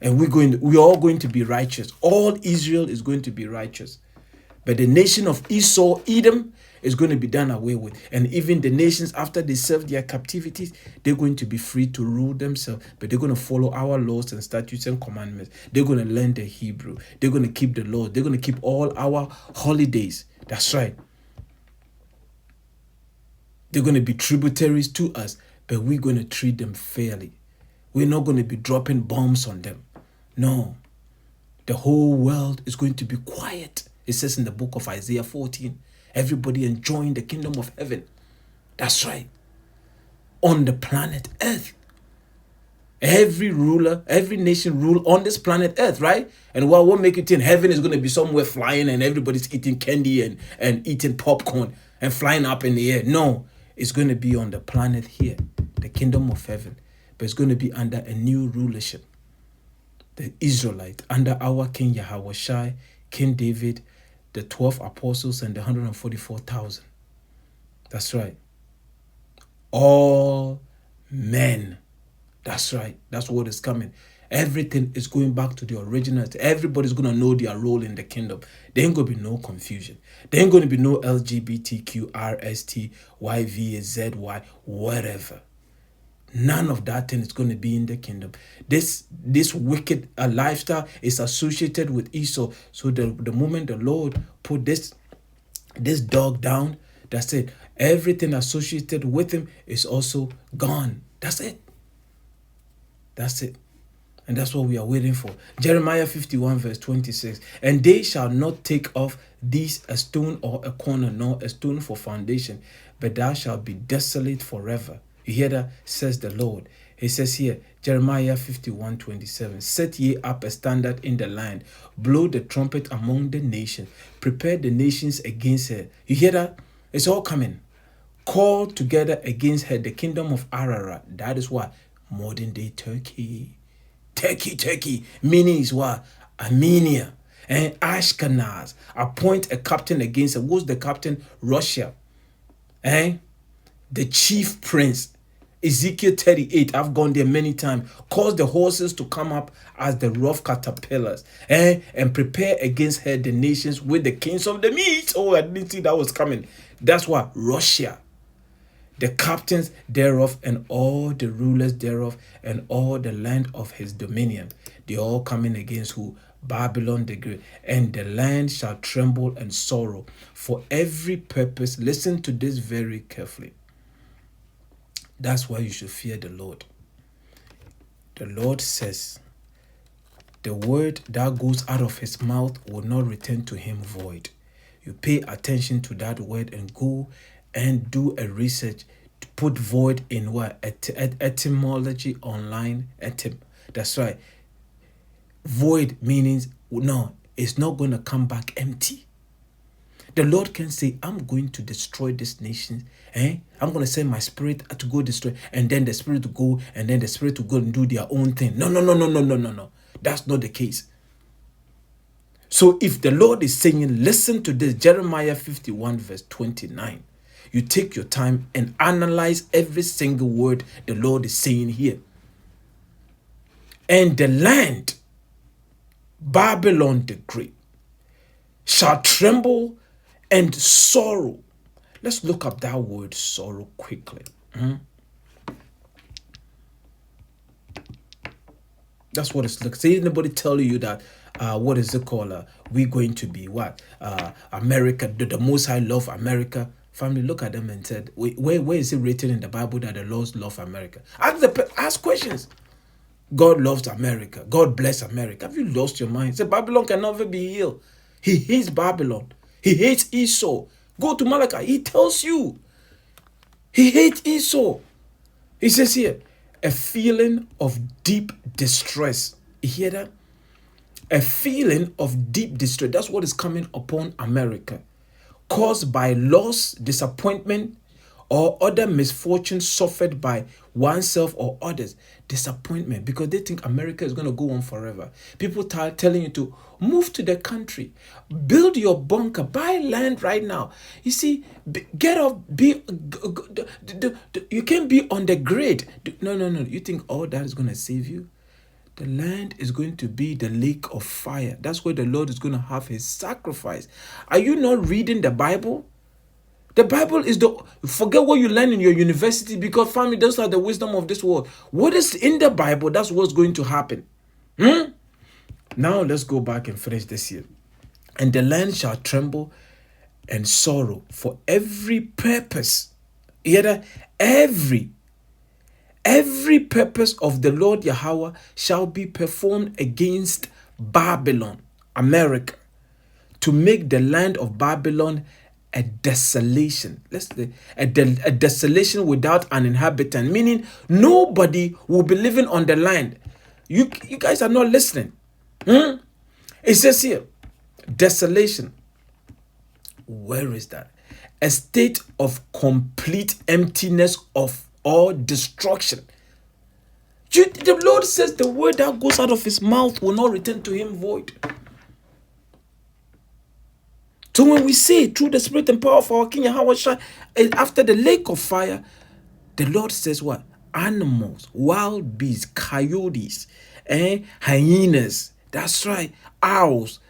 Speaker 1: And we're all going to be righteous. All Israel is going to be righteous. But the nation of Esau, Edom, is going to be done away with. And even the nations, after they serve their captivities, they're going to be free to rule themselves. But they're going to follow our laws and statutes and commandments. They're going to learn the Hebrew. They're going to keep the laws. They're going to keep all our holidays. That's right. They're going to be tributaries to us, but we're going to treat them fairly. We're not going to be dropping bombs on them. No, the whole world is going to be quiet. It says in the book of Isaiah 14, everybody enjoying the kingdom of heaven. That's right. On the planet Earth. Every ruler, every nation rule on this planet Earth, right? And what make you think heaven is going to be somewhere flying and everybody's eating candy and eating popcorn and flying up in the air? No, it's going to be on the planet here, the kingdom of heaven. But it's going to be under a new rulership. The Israelite, under our King Yahawashi, King David, the 12 apostles, and the 144,000. That's right. All men. That's right. That's what is coming. Everything is going back to the original. Everybody's going to know their role in the kingdom. There ain't going to be no confusion. There ain't going to be no LGBTQ, RST, YV, ZY, whatever. None of that thing is going to be in the kingdom. This wicked lifestyle is associated with Esau. So the moment the Lord put this dog down, that's it. Everything associated with him is also gone. That's it. That's it. And that's what we are waiting for. Jeremiah 51 verse 26. And they shall not take off these a stone or a corner, nor a stone for foundation, but thou shalt be desolate forever. You hear that? Says the Lord. He says here, Jeremiah 51:27. Set ye up a standard in the land. Blow the trumpet among the nations. Prepare the nations against her. You hear that? It's all coming. Call together against her the kingdom of Ararat. That is what? Modern day Turkey. Turkey. Meaning is what? Armenia. And Ashkenaz. Appoint a captain against her. Who's the captain? Russia. The chief prince. Ezekiel 38, I've gone there many times. Cause the horses to come up as the rough caterpillars. And prepare against her the nations with the kings of the meat. Oh, I didn't see that was coming. That's what? Russia. The captains thereof and all the rulers thereof and all the land of his dominion. They all coming against who? Babylon the Great. And the land shall tremble and sorrow for every purpose. Listen to this very carefully. That's why you should fear the Lord. The Lord says, the word that goes out of his mouth will not return to him void. You pay attention to that word and go and do a research to put void in what? Etymology online. That's right. Void means no, it's not going to come back empty. The Lord can say, I'm going to destroy this nation. I'm going to send my spirit to go destroy. And then the spirit will go, and then the spirit will go and do their own thing. No. That's not the case. So if the Lord is saying, listen to this, Jeremiah 51 verse 29, you take your time and analyze every single word the Lord is saying here. And the land, Babylon the Great, shall tremble and sorrow. Let's look up that word sorrow quickly. That's what it's like. Say anybody tell you that what is it called? We're going to be what? America, the Most High love America. Family, look at them and said, where is it written in the Bible that the Lord loves America? Ask questions. God loves America. God bless America. Have you lost your mind? Say Babylon can never be healed. He hates Babylon. He hates Esau. Go to Malachi. He tells you. He hates Esau. He says here, a feeling of deep distress. You hear that? A feeling of deep distress. That's what is coming upon America. Caused by loss, disappointment, or other misfortune suffered by oneself or others. Disappointment, because they think America is going to go on forever. People telling you to move to the country, build your bunker, buy land right now. You see, get off, you can't be on the grid. No. You think all that is going to save you? The land is going to be the lake of fire. That's where the Lord is going to have his sacrifice. Are you not reading the Bible? The Bible is forget what you learn in your university, because family, those are the wisdom of this world. What is in the Bible, that's what's going to happen. Now let's go back and finish this here. And the land shall tremble and sorrow for every purpose. Every purpose of the Lord Yahawah shall be performed against Babylon, America, to make the land of Babylon a desolation. A desolation without an inhabitant, meaning nobody will be living on the land. You guys are not listening. It says here, desolation. Where is that? A state of complete emptiness of all destruction. The Lord says the word that goes out of his mouth will not return to him void. So when we say through the spirit and power of our King Yahawashi, after the lake of fire, the Lord says what? Animals, wild beasts, coyotes, hyenas. That's right. Owls.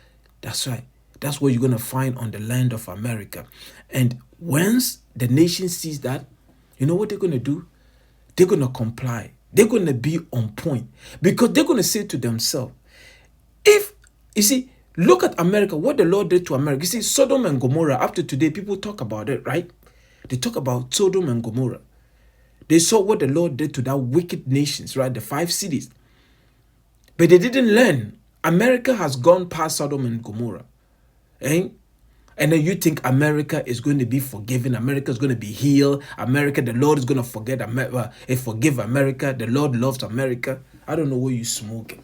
Speaker 1: That's right. That's what you're going to find on the land of America. And once the nation sees that, you know what they're going to do? They're going to comply. They're going to be on point, because they're going to say to themselves, if, you see, look at America, what the Lord did to America. You see, Sodom and Gomorrah, up to today, people talk about it, right? They talk about Sodom and Gomorrah. They saw what the Lord did to that wicked nations, right? The 5 cities. But they didn't learn. America has gone past Sodom and Gomorrah. And then you think America is going to be forgiven. America is going to be healed. America, the Lord is going to forgive America. The Lord loves America. I don't know what you're smoking.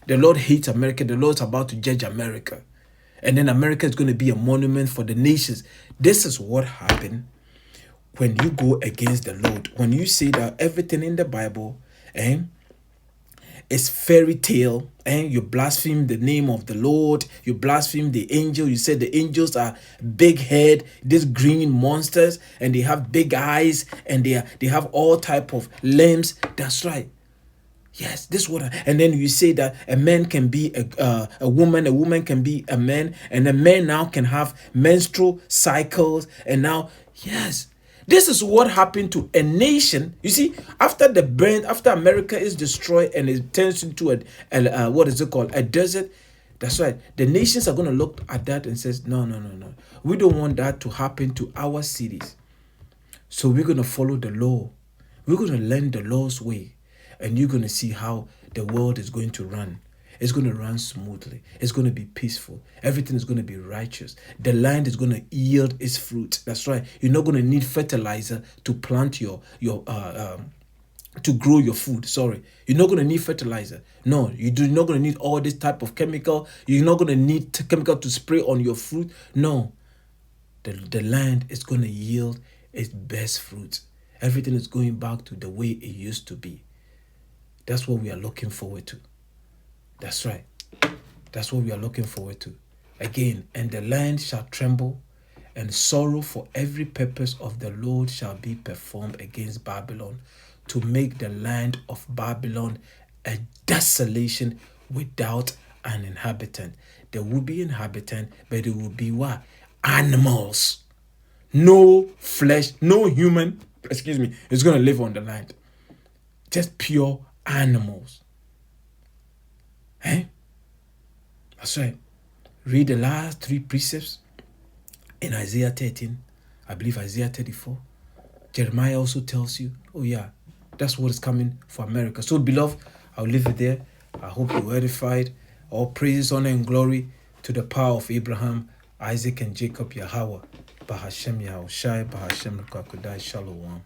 Speaker 1: The Lord hates America. The Lord's about to judge America. And then America is going to be a monument for the nations. This is what happened when you go against the Lord. When you say that everything in the Bible is fairy tale, and you blaspheme the name of the Lord, you blaspheme the angel, you say the angels are big head, these green monsters, and they have big eyes, and they have all type of limbs. That's right. Yes, this what. And then you say that a man can be a woman can be a man, and a man now can have menstrual cycles, and now, yes. This is what happened to a nation. You see, after America is destroyed and it turns into a desert. That's right. The nations are going to look at that and says, no. We don't want that to happen to our cities. So we're going to follow the law. We're going to learn the law's way. And you're going to see how the world is going to run. It's going to run smoothly. It's going to be peaceful. Everything is going to be righteous. The land is going to yield its fruit. That's right. You're not going to need fertilizer to plant to grow your food. Sorry. You're not going to need fertilizer. No, you're not going to need all this type of chemical. You're not going to need chemical to spray on your fruit. No. The land is going to yield its best fruit. Everything is going back to the way it used to be. That's what we are looking forward to. That's right. That's what we are looking forward to. Again, and the land shall tremble, and sorrow for every purpose of the Lord shall be performed against Babylon, to make the land of Babylon a desolation without an inhabitant. There will be inhabitant, but it will be what? Animals. No flesh, no human, is going to live on the land. Just pure animals. That's right. Read the last 3 precepts in Isaiah 13, I believe Isaiah 34. Jeremiah also tells you, oh yeah, that's what is coming for America. So beloved, I'll leave it there. I hope you're edified. All praises, honor, and glory to the power of Abraham, Isaac, and Jacob, Yahawah. Bahasham, Yahawashi, Bahasham, Qadash, Shalom.